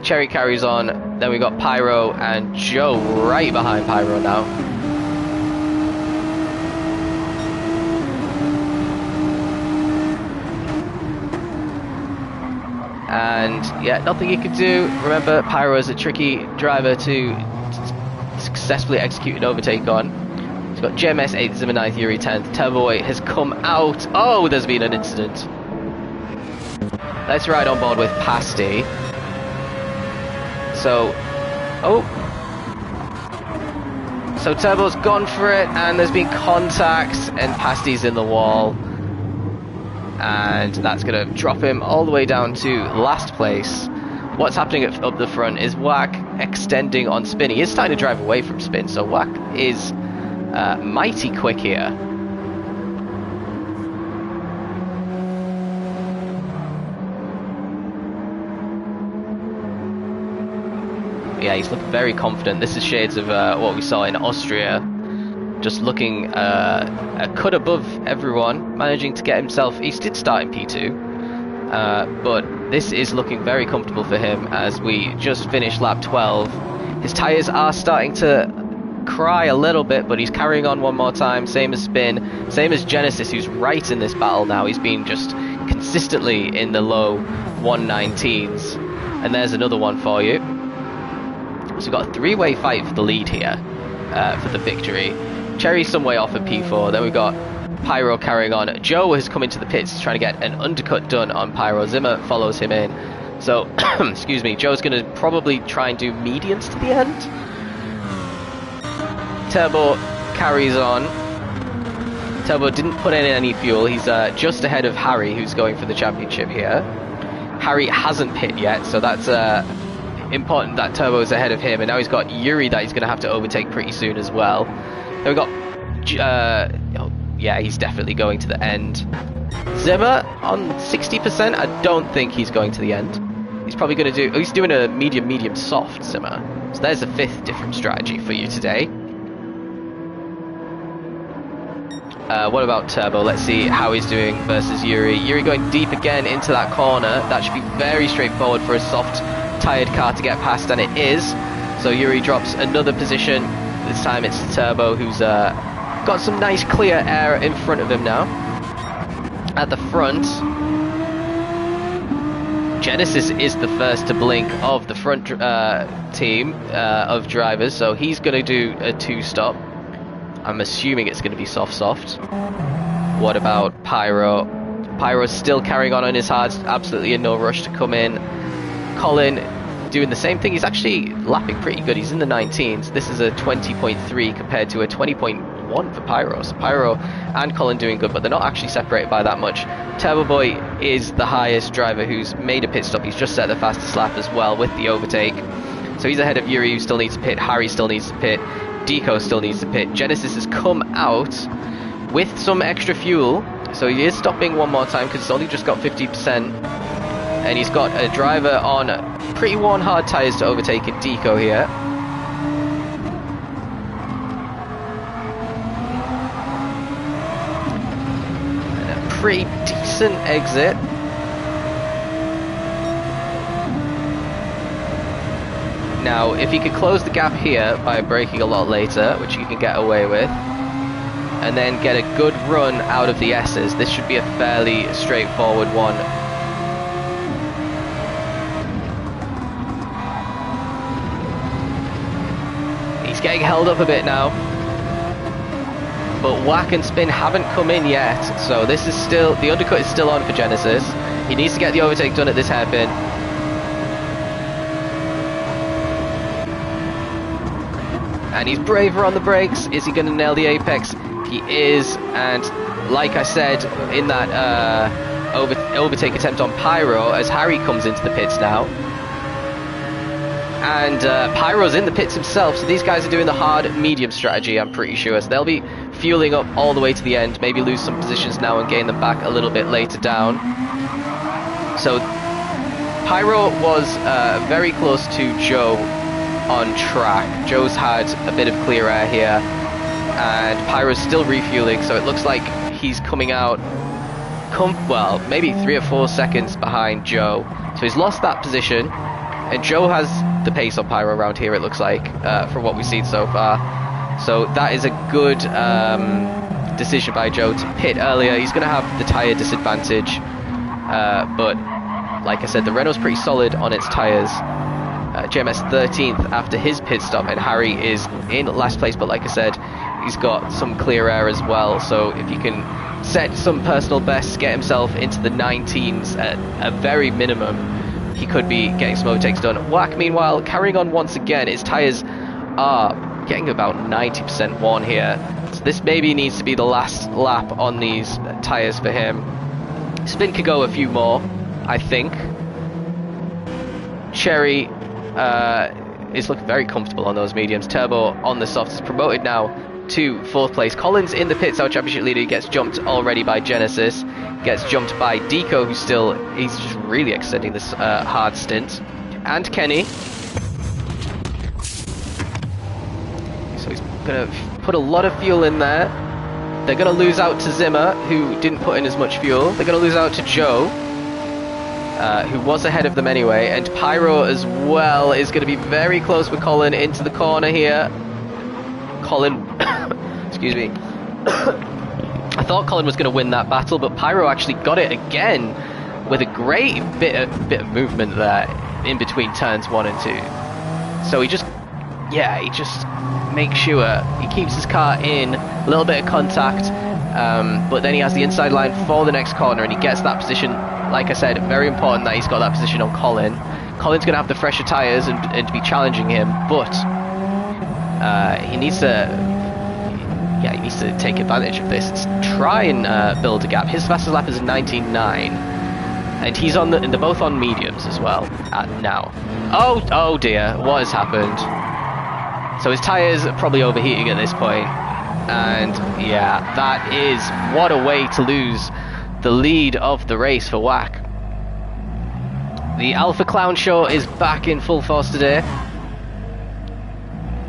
Cherry carries on. Then we got Pyro and Joe right behind Pyro now. And yeah, nothing you can do. Remember, Pyro is a tricky driver to successfully execute an overtake on. He's got JMS 8th, Zimmer 9th, Yuri 10th. Turbo Boy has come out. Oh, there's been an incident. Let's ride on board with Pasti. So, so Turbo's gone for it, and there's been contact, and Pasti's in the wall. And that's going to drop him all the way down to last place. What's happening up the front is Wack extending on Spin. He is starting to drive away from Spin, so Wack is mighty quick here. Yeah, he's looking very confident. This is shades of what we saw in Austria. Just looking a cut above everyone, managing to get himself... He did start in P2, but this is looking very comfortable for him as we just finished lap 12. His tyres are starting to cry a little bit, but he's carrying on one more time. Same as Spin, same as Genesis, who's right in this battle now. He's been just consistently in the low 119s. And there's another one for you. So we've got a 3-way fight for the lead here, for the victory. Cherry some way off at P4. Then we've got Pyro carrying on. Joe has come into the pits trying to get an undercut done on Pyro. Zimmer follows him in. So, excuse me, Joe's going to probably try and do mediums to the end. Turbo carries on. Turbo didn't put in any fuel. He's just ahead of Harry, who's going for the championship here. Harry hasn't pit yet, so that's important that Turbo's ahead of him. And now he's got Yuri that he's going to have to overtake pretty soon as well. Then we got, yeah, he's definitely going to the end. Zimmer on 60%. I don't think he's going to the end. He's probably going to do... Oh, he's doing a medium soft Zimmer. So there's a 5th different strategy for you today. What about Turbo? Let's see how he's doing versus Yuri. Yuri going deep again into that corner. That should be very straightforward for a soft, tired car to get past, and it is. So Yuri drops another position. This time it's Turbo who's got some nice clear air in front of him now. At the front, Genesis is the first to blink of the front team of drivers, so he's going to do a 2-stop. I'm assuming it's going to be soft. What about Pyro? Pyro's still carrying on his hards, absolutely in no rush to come in. Colin doing the same thing. He's actually lapping pretty good. He's in the 19s. This is a 20.3 compared to a 20.1 for Pyro. So Pyro and Colin doing good, but they're not actually separated by that much. Turbo Boy is the highest driver who's made a pit stop. He's just set the fastest lap as well with the overtake. So he's ahead of Yuri, who still needs to pit. Harry still needs to pit. Deco still needs to pit. Genesis has come out with some extra fuel, so he is stopping one more time because it's only just got 50%. And he's got a driver on pretty worn hard tyres to overtake in Deco here. And a pretty decent exit. Now, if he could close the gap here by braking a lot later, which he can get away with, and then get a good run out of the S's, this should be a fairly straightforward one. He's getting held up a bit now, but Whack and Spin haven't come in yet, so this is still, the undercut is still on for Genesis. He needs to get the overtake done at this hairpin. And he's braver on the brakes. Is he going to nail the apex? He is, and like I said in that overtake attempt on Pyro, as Harry comes into the pits now, and Pyro's in the pits himself, so these guys are doing the hard medium strategy, I'm pretty sure, so they'll be fueling up all the way to the end, maybe lose some positions now and gain them back a little bit later down. So Pyro was very close to Joe on track. Joe's had a bit of clear air here, and Pyro's still refueling, so it looks like he's coming out well, maybe 3 or 4 seconds behind Joe. So he's lost that position, and Joe has the pace on Pyro around here, it looks like, from what we've seen so far. So that is a good decision by Joe to pit earlier. He's going to have the tyre disadvantage, but like I said, the Renault's pretty solid on its tyres. JMS 13th after his pit stop, and Harry is in last place, but like I said, he's got some clear air as well, so if he can set some personal bests, get himself into the 19s at a very minimum, he could be getting some overtakes done. Whack, meanwhile, carrying on once again. His tyres are getting about 90% worn here, so this maybe needs to be the last lap on these tyres for him. Spin could go a few more, I think. Cherry is looking very comfortable on those mediums. Turbo on the softs is promoted now to 4th place. Collins in the pits, our championship leader. He gets jumped already by Genesis. Gets jumped by Deco, who's still, he's just really extending this hard stint. And Kenny. So he's going to put a lot of fuel in there. They're going to lose out to Zimmer, who didn't put in as much fuel. They're going to lose out to Joe, who was ahead of them anyway, and Pyro as well is going to be very close with Colin into the corner here. Colin, excuse me. I thought Colin was going to win that battle, but Pyro actually got it again with a great bit of movement there in between turns 1 and 2. So he just makes sure he keeps his car in, a little bit of contact, but then he has the inside line for the next corner, and he gets that position. Like I said, very important that he's got that position on Colin. Colin's going to have the fresher tyres and be challenging him, but he needs to take advantage of this. Try and build a gap. His fastest lap is 19.9, and he's on and they're both on mediums as well now. Oh dear, what has happened? So his tyres are probably overheating at this point, and yeah, that is, what a way to lose the lead of the race for WAC. The Alpha Clown Show is back in full force today.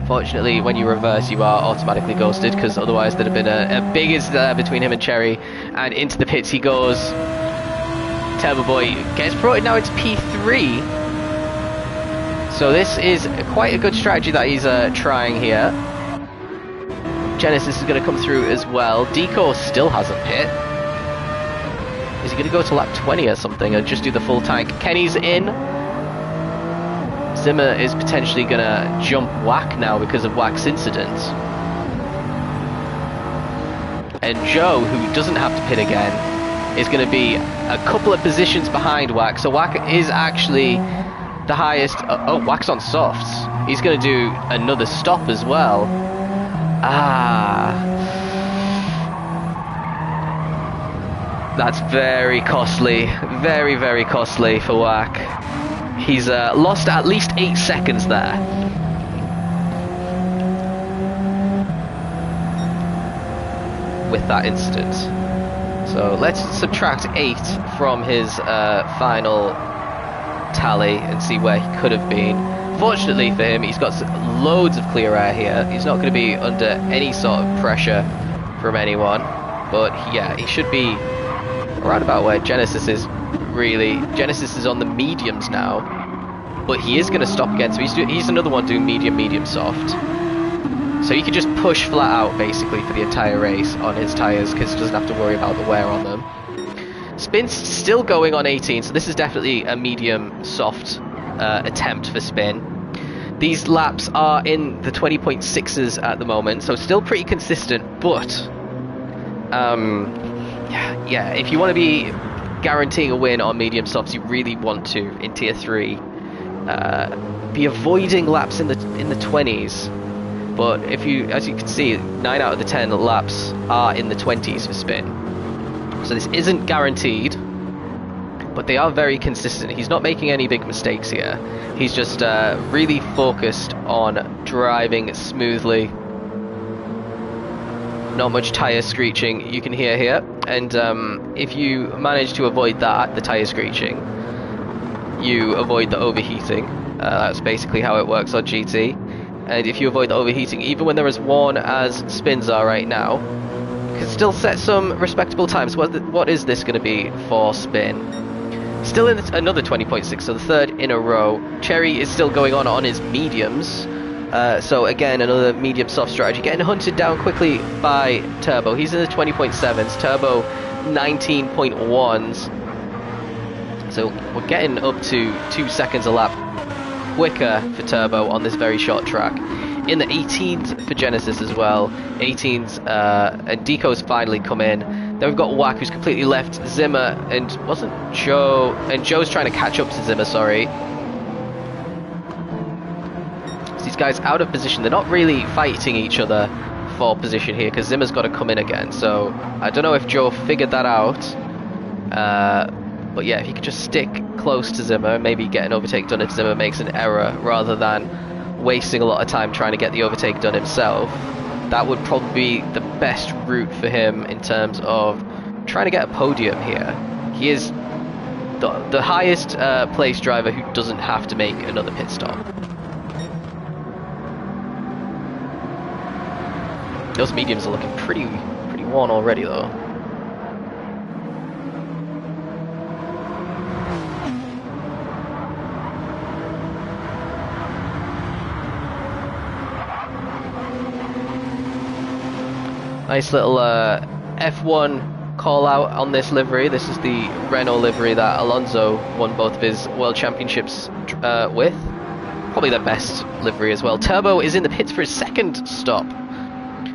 Fortunately, when you reverse, you are automatically ghosted, because otherwise there'd have been a big incident between him and Cherry. And into the pits he goes. Turbo Boy gets promoted now into P3. So this is quite a good strategy that he's trying here. Genesis is going to come through as well. Deco still has a pit. Is he going to go to lap 20 or something, or just do the full tank? Kenny's in. Zimmer is potentially going to jump WAC now because of WAC's incident. And Joe, who doesn't have to pit again, is going to be a couple of positions behind WAC. So WAC is actually the highest. Oh, WAC's on softs. He's going to do another stop as well. That's very costly. Very, very costly for WAC. He's lost at least 8 seconds there. With that incident. So let's subtract 8 from his final tally and see where he could have been. Fortunately for him, he's got loads of clear air here. He's not going to be under any sort of pressure from anyone. But yeah, he should be around about where Genesis is. Really, Genesis is on the mediums now, but he is going to stop again, so he's another one doing medium soft, so he can just push flat out basically for the entire race on his tyres, because he doesn't have to worry about the wear on them. Spin's still going on 18, so this is definitely a medium soft attempt for Spin. These laps are in the 20.6s at the moment, so still pretty consistent, but yeah, if you want to be guaranteeing a win on medium softs, you really want to, in tier 3, be avoiding laps in the 20s. But if you, as you can see, 9 out of the 10 laps are in the 20s for Spin. So this isn't guaranteed, but they are very consistent. He's not making any big mistakes here. He's just really focused on driving smoothly. Not much tyre screeching you can hear here, and if you manage to avoid that, the tyre screeching, you avoid the overheating. That's basically how it works on GT. And if you avoid the overheating, even when they're as worn as Spins are right now, you can still set some respectable times. What is this going to be for Spin? Still in another 20.6, so the third in a row. Cherry is still going on his mediums. So again, another medium soft strategy, getting hunted down quickly by Turbo. He's in the 20.7s, Turbo 19.1s. So we're getting up to 2 seconds a lap quicker for Turbo on this very short track. In the 18s for Genesis as well. 18s, and Deco's finally come in. Then we've got WAC, who's completely left Zimmer, and wasn't Joe, and Joe's trying to catch up to Zimmer, sorry. These guys out of position. They're not really fighting each other for position here, because Zimmer's got to come in again. So I don't know if Joe figured that out, but yeah, if he could just stick close to Zimmer, maybe get an overtake done if Zimmer makes an error, rather than wasting a lot of time trying to get the overtake done himself. That would probably be the best route for him in terms of trying to get a podium here. He is the highest place driver who doesn't have to make another pit stop. Those mediums are looking pretty worn already, though. Nice little F1 call out on this livery. This is the Renault livery that Alonso won both of his World Championships with. Probably the best livery as well. Turbo is in the pits for his second stop.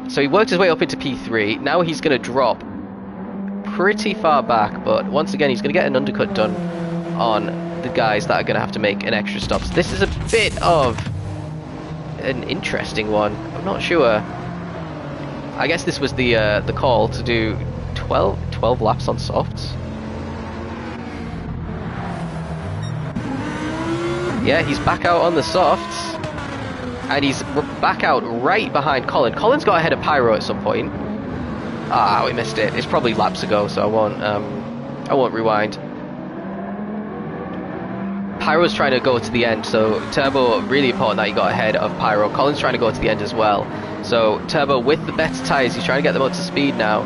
So he worked his way up into P3. Now he's going to drop pretty far back, but once again he's going to get an undercut done on the guys that are going to have to make an extra stop. So this is a bit of an interesting one. I'm not sure. I guess this was the call to do 12 laps on softs. Yeah, he's back out on the softs. And he's back out right behind Colin. Colin's got ahead of Pyro at some point. Ah, we missed it. It's probably laps ago, so I won't I won't rewind. Pyro's trying to go to the end, so Turbo, really important that he got ahead of Pyro. Colin's trying to go to the end as well. So Turbo with the better tyres, he's trying to get them up to speed now.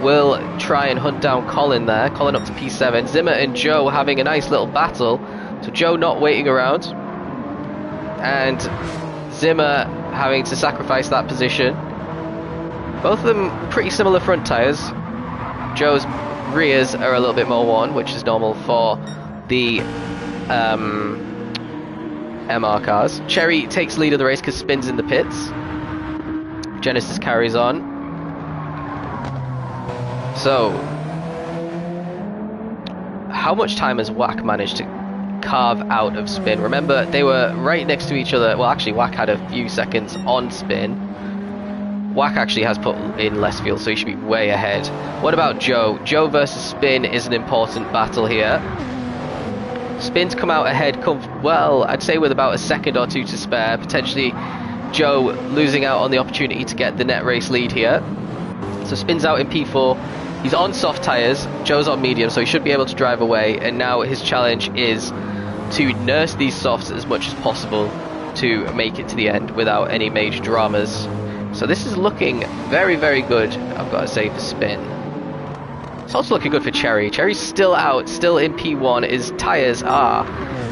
Will try and hunt down Colin there. Colin up to P7. Zimmer and Joe having a nice little battle. So Joe not waiting around. And Zimmer having to sacrifice that position. Both of them pretty similar front tyres. Joe's rears are a little bit more worn, which is normal for the MR cars. Cherry takes lead of the race because Spin's in the pits. Genesis carries on. So, how much time has Wack managed to carve out of Spin? Remember, they were right next to each other. Well, actually, Wack had a few seconds on Spin. Wack actually has put in less fuel, so he should be way ahead. What about Joe? Joe versus Spin is an important battle here. Spin's come out ahead, well, I'd say with about a second or two to spare. Potentially Joe losing out on the opportunity to get the net race lead here. So Spin's out in P4. He's on soft tyres. Joe's on medium, so he should be able to drive away. And now his challenge is to nurse these softs as much as possible to make it to the end without any major dramas. So this is looking very, very good, I've got to say, for Spin. It's also looking good for Cherry. Cherry's still out, still in P1. His tyres are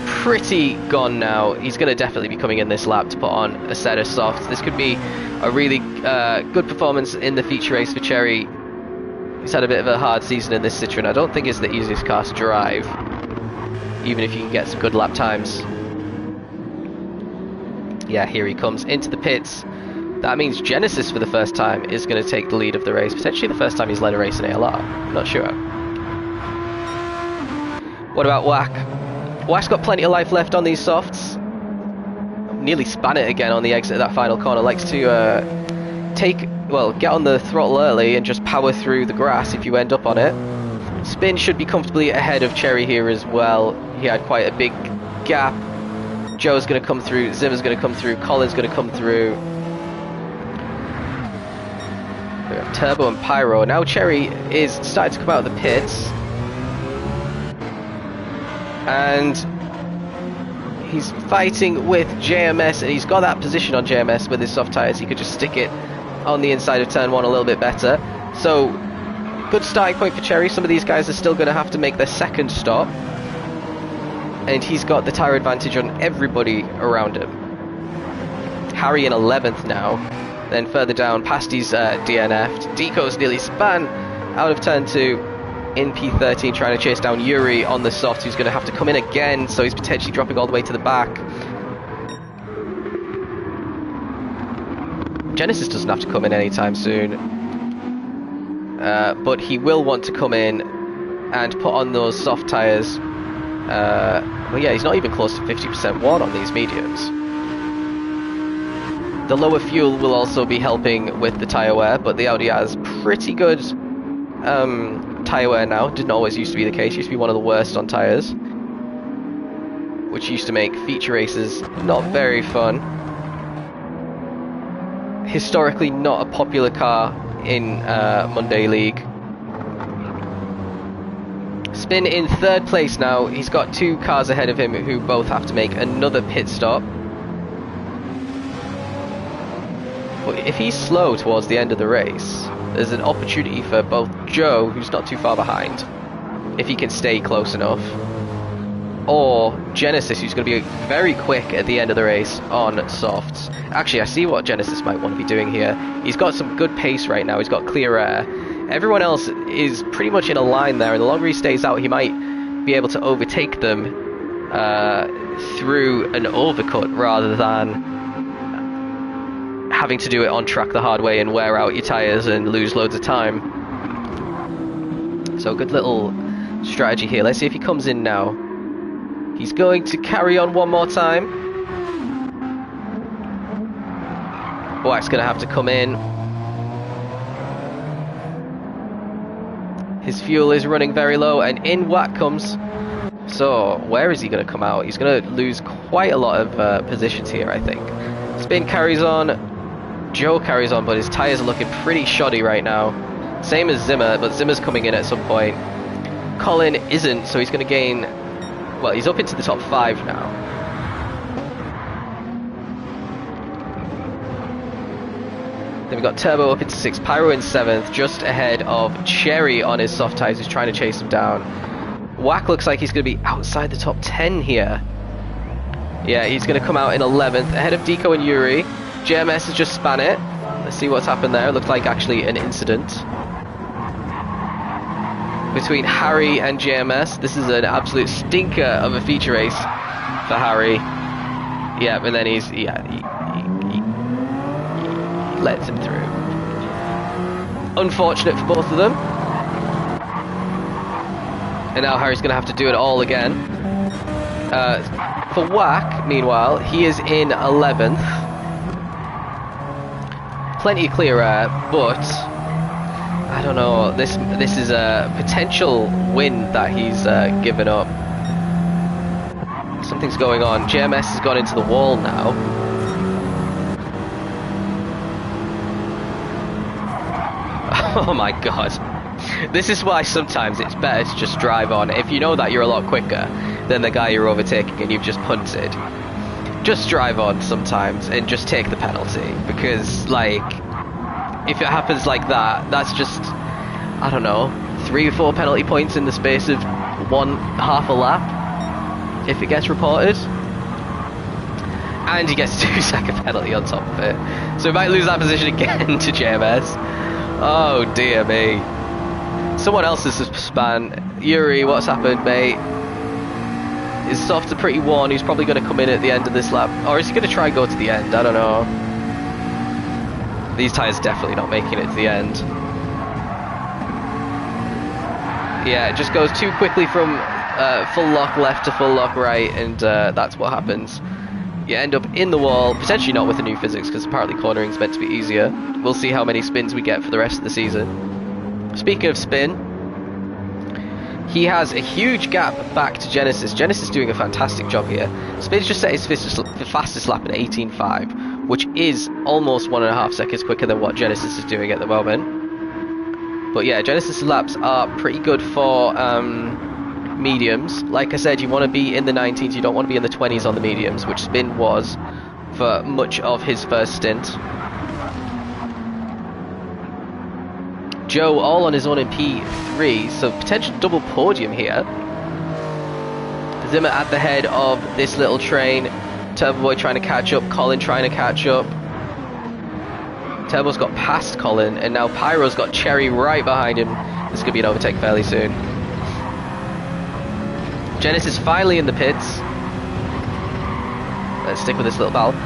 pretty gone now. He's going to definitely be coming in this lap to put on a set of softs. This could be a really good performance in the feature race for Cherry. He's had a bit of a hard season in this Citroen. I don't think it's the easiest car to drive, even if you can get some good lap times. Yeah, here he comes into the pits. That means Genesis for the first time is going to take the lead of the race. Potentially the first time he's led a race in ALR. I'm not sure. What about Wack? Wack's got plenty of life left on these softs. Nearly span it again on the exit of that final corner. Likes to get on the throttle early and just power through the grass if you end up on it. Spin should be comfortably ahead of Cherry here as well. He had quite a big gap. Joe's going to come through. Zimmer's going to come through. Colin's going to come through. We have Turbo and Pyro. Now Cherry is starting to come out of the pits. And he's fighting with JMS, and he's got that position on JMS with his soft tyres. He could just stick it on the inside of turn 1 a little bit better. So, good starting point for Cherry. Some of these guys are still going to have to make their second stop. And he's got the tyre advantage on everybody around him. Harry in 11th now. Then further down, past he's DNF'd. Deco's nearly span out of turn 2 in P13, trying to chase down Yuri on the soft, who's going to have to come in again, so he's potentially dropping all the way to the back. Genesis doesn't have to come in anytime soon, but he will want to come in and put on those soft tyres. Well, yeah, he's not even close to 50% worn on these mediums. The lower fuel will also be helping with the tyre wear, but the Audi has pretty good tyre wear now. Didn't always used to be the case. Used to be one of the worst on tyres, which used to make feature races not very fun. Historically not a popular car in Monday League. Spin in 3rd place now. He's got 2 cars ahead of him who both have to make another pit stop. But if he's slow towards the end of the race, there's an opportunity for both Joe, who's not too far behind, if he can stay close enough, or Genesis, who's going to be very quick at the end of the race on softs. Actually, I see what Genesis might want to be doing here. He's got some good pace right now. He's got clear air. Everyone else is pretty much in a line there, and the longer he stays out, he might be able to overtake them through an overcut rather than having to do it on track the hard way and wear out your tyres and lose loads of time. So good little strategy here. Let's see if he comes in now. He's going to carry on one more time. Wack's going to have to come in. His fuel is running very low, and in Wack comes. So where is he going to come out? He's going to lose quite a lot of positions here, I think. Spin carries on. Joe carries on, but his tyres are looking pretty shoddy right now. Same as Zimmer, but Zimmer's coming in at some point. Colin isn't, so he's going to gain... Well, he's up into the top 5 now. Then we've got Turbo up into 6th, Pyro in 7th, just ahead of Cherry on his soft tyres, who's trying to chase him down. Whack looks like he's going to be outside the top 10 here. Yeah, he's going to come out in 11th, ahead of Deco and Yuri. JMS has just span it. Let's see what's happened there. It looked like actually an incident between Harry and JMS. This is an absolute stinker of a feature race for Harry. Yeah, and then he lets him through. Unfortunate for both of them. And now Harry's going to have to do it all again. For Whack, meanwhile, he is in 11th. Plenty of clear air, but I don't know. This is a potential win that he's given up. Something's going on. JMS has gone into the wall now. Oh my god. This is why sometimes it's better to just drive on. If you know that you're a lot quicker than the guy you're overtaking and you've just punted, just drive on sometimes and just take the penalty. Because, like, if it happens like that, that's just, I don't know, 3 or 4 penalty points in the space of half a lap, if it gets reported. And he gets a 2-second penalty on top of it. So he might lose that position again to JMS. Oh dear me. Someone else has span. Yuri, what's happened, mate? His softs are pretty worn. He's probably going to come in at the end of this lap. Or is he going to try and go to the end? I don't know. These tyres definitely not making it to the end. Yeah, it just goes too quickly from full lock left to full lock right, and that's what happens. You end up in the wall, potentially not with the new physics, because apparently cornering is meant to be easier. We'll see how many spins we get for the rest of the season. Speaking of spin, he has a huge gap back to Genesis. Genesis doing a fantastic job here. Spin's just set his fastest lap at 18.5, which is almost 1.5 seconds quicker than what Genesis is doing at the moment. But yeah, Genesis laps are pretty good for mediums. Like I said, you want to be in the 19s, you don't want to be in the 20s on the mediums, which Spin was for much of his first stint. Joe all on his own in P3, so potential double podium here. Zimmer at the head of this little train. Turbo Boy trying to catch up, Colin trying to catch up. Turbo's got past Colin, and now Pyro's got Cherry right behind him. This could be an overtake fairly soon. Genesis finally in the pits. Let's stick with this little valve.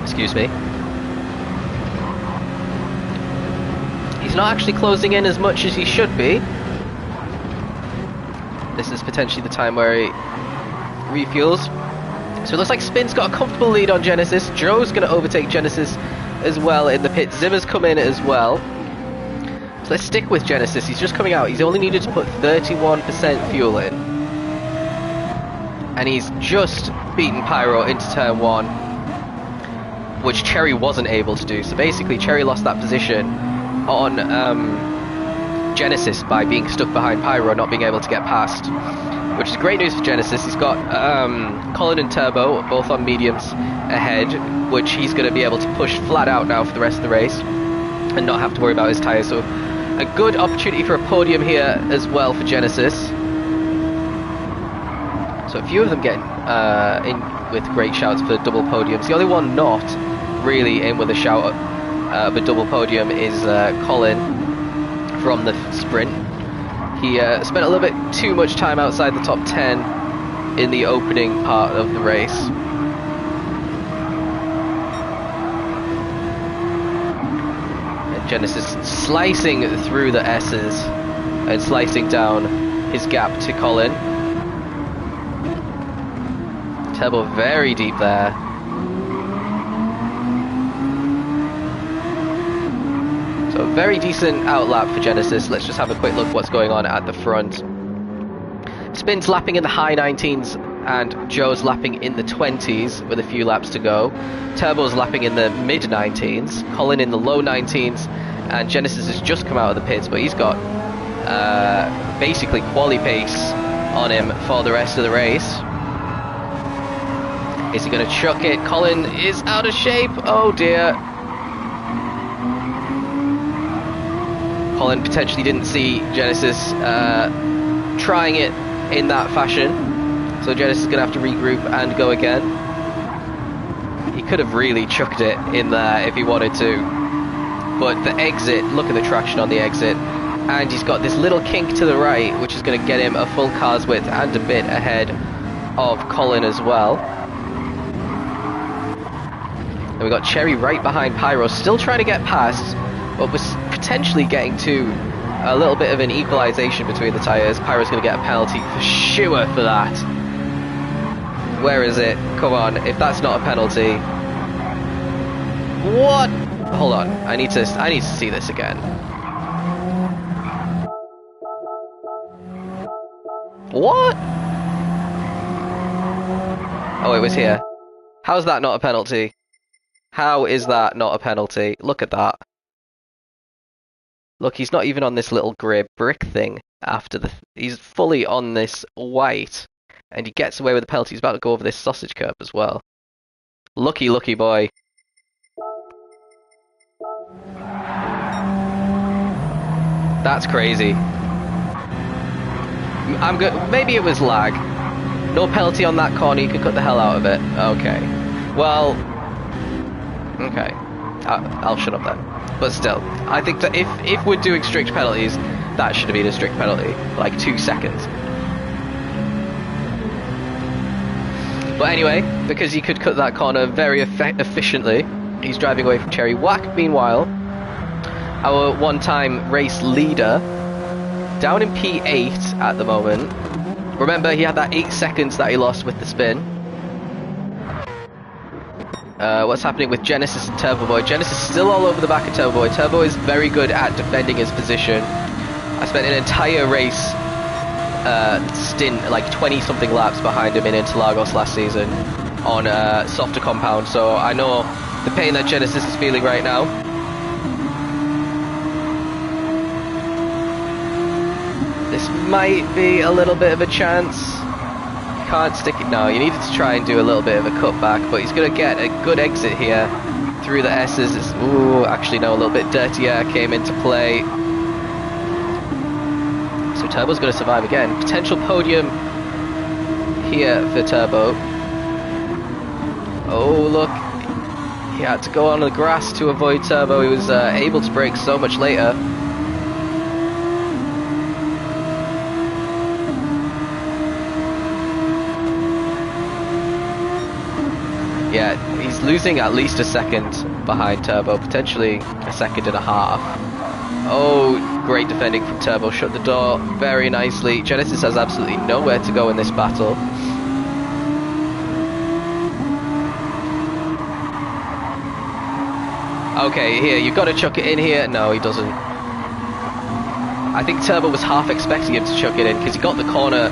Excuse me. He's not actually closing in as much as he should be. This is potentially the time where he refuels. So it looks like Spin's got a comfortable lead on Genesis. Joe's going to overtake Genesis as well in the pit. Zimmer's come in as well. So let's stick with Genesis. He's just coming out. He's only needed to put 31% fuel in. And he's just beaten Pyro into turn 1, which Cherry wasn't able to do. So basically Cherry lost that position on Genesis by being stuck behind Pyro, not being able to get past, which is great news for Genesis. He's got Colin and Turbo both on mediums ahead, which he's going to be able to push flat out now for the rest of the race and not have to worry about his tyres. So a good opportunity for a podium here as well for Genesis. So a few of them getting in with great shouts for double podiums. The only one not really in with a shout of a double podium is Colin from the sprint. He spent a little bit too much time outside the top 10 in the opening part of the race. And Genesis slicing through the S's and slicing down his gap to Colin. Turbo very deep there. So a very decent outlap for Genesis. Let's just have a quick look what's going on at the front. Spin's lapping in the high 19s and Joe's lapping in the 20s with a few laps to go. Turbo's lapping in the mid 19s, Colin in the low 19s, and Genesis has just come out of the pits, but he's got basically quali pace on him for the rest of the race. Is he going to chuck it? Colin is out of shape. Oh dear. Colin potentially didn't see Genesis trying it in that fashion. So Genesis is going to have to regroup and go again. He could have really chucked it in there if he wanted to. But the exit, look at the traction on the exit. And he's got this little kink to the right, which is going to get him a full car's width and a bit ahead of Colin as well. And we've got Cherry right behind Pyro, still trying to get past, but was potentially getting to a little bit of an equalization between the tyres. Pyro's going to get a penalty for sure for that. Where is it? Come on, if that's not a penalty. What? Hold on, I need to see this again. What? Oh, it was here. How's that not a penalty? How is that not a penalty? Look at that. Look, he's not even on this little grey brick thing after the... He's fully on this white. And he gets away with the penalty. He's about to go over this sausage curb as well. Lucky, lucky boy. That's crazy. I'm good. Maybe it was lag. No penalty on that corner. You can cut the hell out of it. Okay. Well... Okay. I'll shut up then. But still, I think that if we're doing strict penalties, that should have been a strict penalty. Like 2 seconds. But anyway, because he could cut that corner very efficiently, he's driving away from Cherry. Wack, meanwhile, our one-time race leader, down in P8 at the moment. Remember, he had that 8 seconds that he lost with the spin. What's happening with Genesis and Turbo Boy? Genesis is still all over the back of Turbo Boy. Turbo is very good at defending his position. I spent an entire race stint, like 20-something laps behind him in Interlagos last season on softer compound, so I know the pain that Genesis is feeling right now. This might be a little bit of a chance. Can't stick it now. You needed to try and do a little bit of a cutback, but he's going to get a good exit here through the S's. Ooh, actually no, a little bit dirtier came into play. So Turbo's going to survive again. Potential podium here for Turbo. Oh look, he had to go on the grass to avoid Turbo. He was able to brake so much later. Yeah, he's losing at least a second behind Turbo, potentially a second and a half. Oh, great defending from Turbo, shut the door very nicely. Genesis has absolutely nowhere to go in this battle. Okay, here, you've got to chuck it in here. No, he doesn't. I think Turbo was half expecting him to chuck it in because he got the corner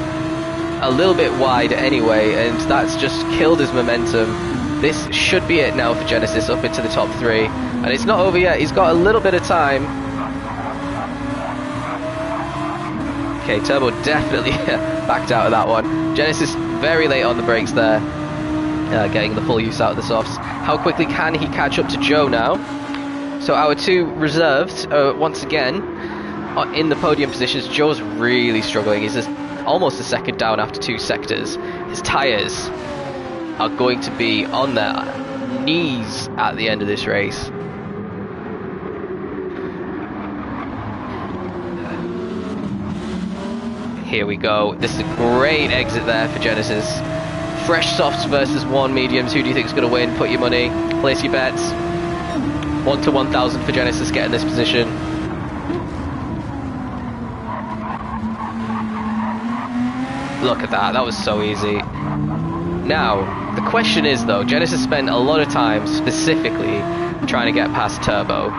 a little bit wide anyway, and that's just killed his momentum. This should be it now for Genesis up into the top 3. And it's not over yet, he's got a little bit of time. Okay, Turbo definitely backed out of that one. Genesis very late on the brakes there, getting the full use out of the softs. How quickly can he catch up to Joe now? So our 2 reserves, once again, in the podium positions. Joe's really struggling. He's just almost a second down after 2 sectors. His tyres are going to be on their knees at the end of this race. Here we go. This is a great exit there for Genesis. Fresh softs versus 1 mediums. Who do you think is going to win? Put your money, place your bets. 1 to 1,000 for Genesis getting this position. Look at that. That was so easy. Now, the question is though, Genesis spent a lot of time specifically trying to get past Turbo.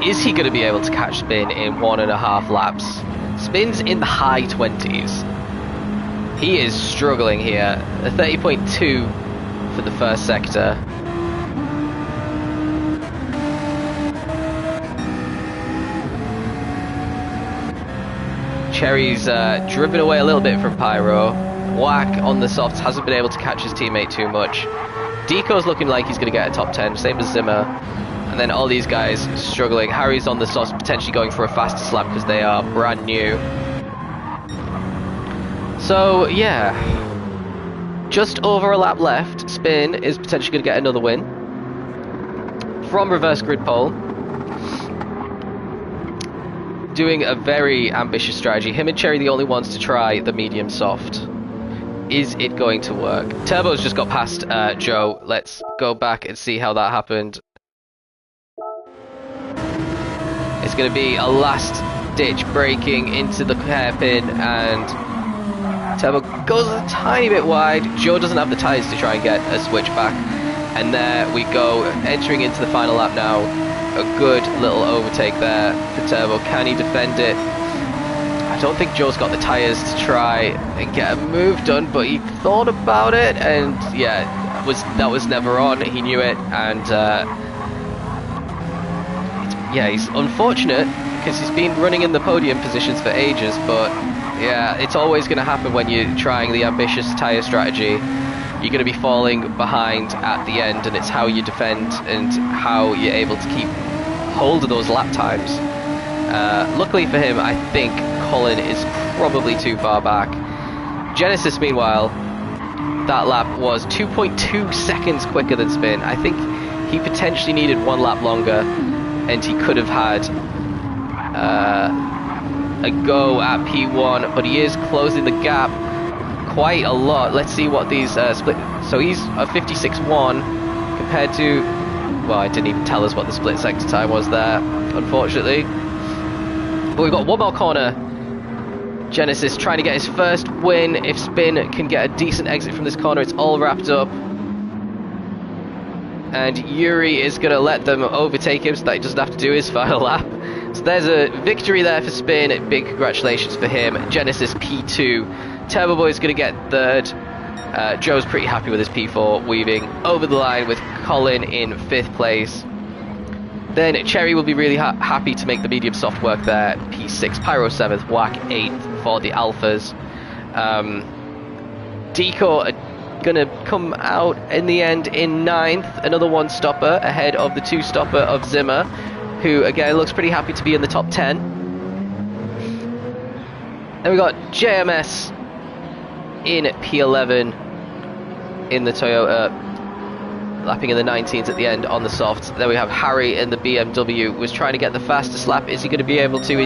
Is he going to be able to catch Spin in 1.5 laps? Spin's in the high 20s. He is struggling here. A 30.2 for the first sector. Cherry's driven away a little bit from Pyro. Whack on the softs hasn't been able to catch his teammate too much. Deco's looking like he's going to get a top 10, same as Zimmer. And then all these guys struggling. Harry's on the softs, potentially going for a faster slap because they are brand new. So, yeah. Just over a lap left. Spin is potentially going to get another win. From reverse grid pole. Doing a very ambitious strategy. Him and Cherry the only ones to try the medium soft. Is it going to work? Turbo's just got past Joe. Let's go back and see how that happened. It's going to be a last ditch braking into the hairpin, and Turbo goes a tiny bit wide. Joe doesn't have the tyres to try and get a switch back. And there we go, entering into the final lap now. A good little overtake there for Turbo. Can he defend it? I don't think Joe's got the tyres to try and get a move done, but he thought about it, and yeah, that was never on. He knew it, and yeah, he's unfortunate because he's been running in the podium positions for ages, but yeah, it's always going to happen when you're trying the ambitious tyre strategy. You're going to be falling behind at the end, and it's how you defend and how you're able to keep hold of those lap times. Luckily for him, I think Colin is probably too far back. Genesis, meanwhile, that lap was 2.2 seconds quicker than Spin. I think he potentially needed one lap longer, and he could have had a go at P1, but he is closing the gap quite a lot. Let's see what these split. So he's a 56.1 compared to, well, it didn't even tell us what the split sector time was there, unfortunately. But we've got one more corner. Genesis trying to get his first win. If Spin can get a decent exit from this corner, it's all wrapped up. And Yuri is going to let them overtake him so that he doesn't have to do his final lap. So there's a victory there for Spin. Big congratulations for him. Genesis P2. Turbo Boy is going to get third. Joe's pretty happy with his P4, weaving over the line with Colin in 5th place. Then Cherry will be really happy to make the medium soft work there. P6, Pyro 7th, Whack 8th for the Alphas. Deco are going to come out in the end in 9th, another one stopper ahead of the 2 stopper of Zimmer, who again looks pretty happy to be in the top 10. Then we got JMS in P11 in the Toyota, lapping in the 19s at the end on the softs. Then we have Harry in the BMW, was trying to get the fastest lap. Is he going to be able to?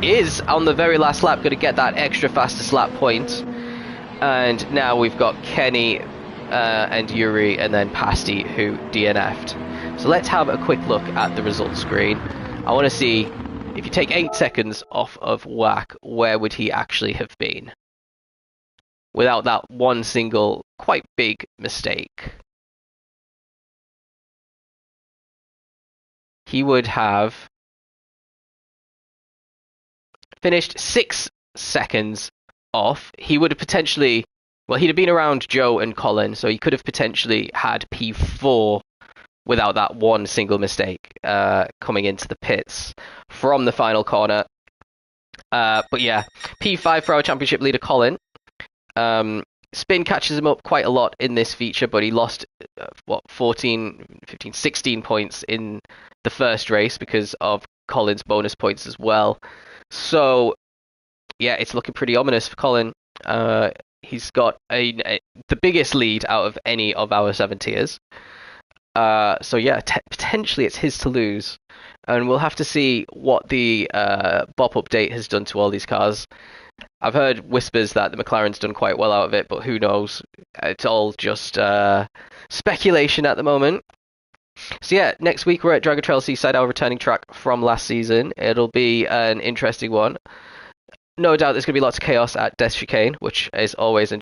He is on the very last lap going to get that extra fastest lap point. And now we've got Kenny and Yuri and then Pasty who DNF'd. So let's have a quick look at the results screen. I want to see, if you take 8 seconds off of Whack, where would he actually have been? Without that one single, quite big mistake. He would have finished 6 seconds off. He would have potentially, well, he'd have been around Joe and Colin, so he could have potentially had P4 without that one single mistake coming into the pits from the final corner. But yeah, P5 for our championship leader Colin. Spin catches him up quite a lot in this feature, but he lost 14, 15, 16 points in the first race because of Colin's bonus points as well. So yeah, it's looking pretty ominous for Colin. He's got the biggest lead out of any of our 7 tiers. So yeah, potentially it's his to lose, and we'll have to see what the BOP update has done to all these cars. I've heard whispers that the McLaren's done quite well out of it, but who knows? It's all just speculation at the moment. So yeah, next week we're at Dragon Trail Seaside, our returning track from last season. It'll be an interesting one. No doubt there's going to be lots of chaos at Death Chicane, which is always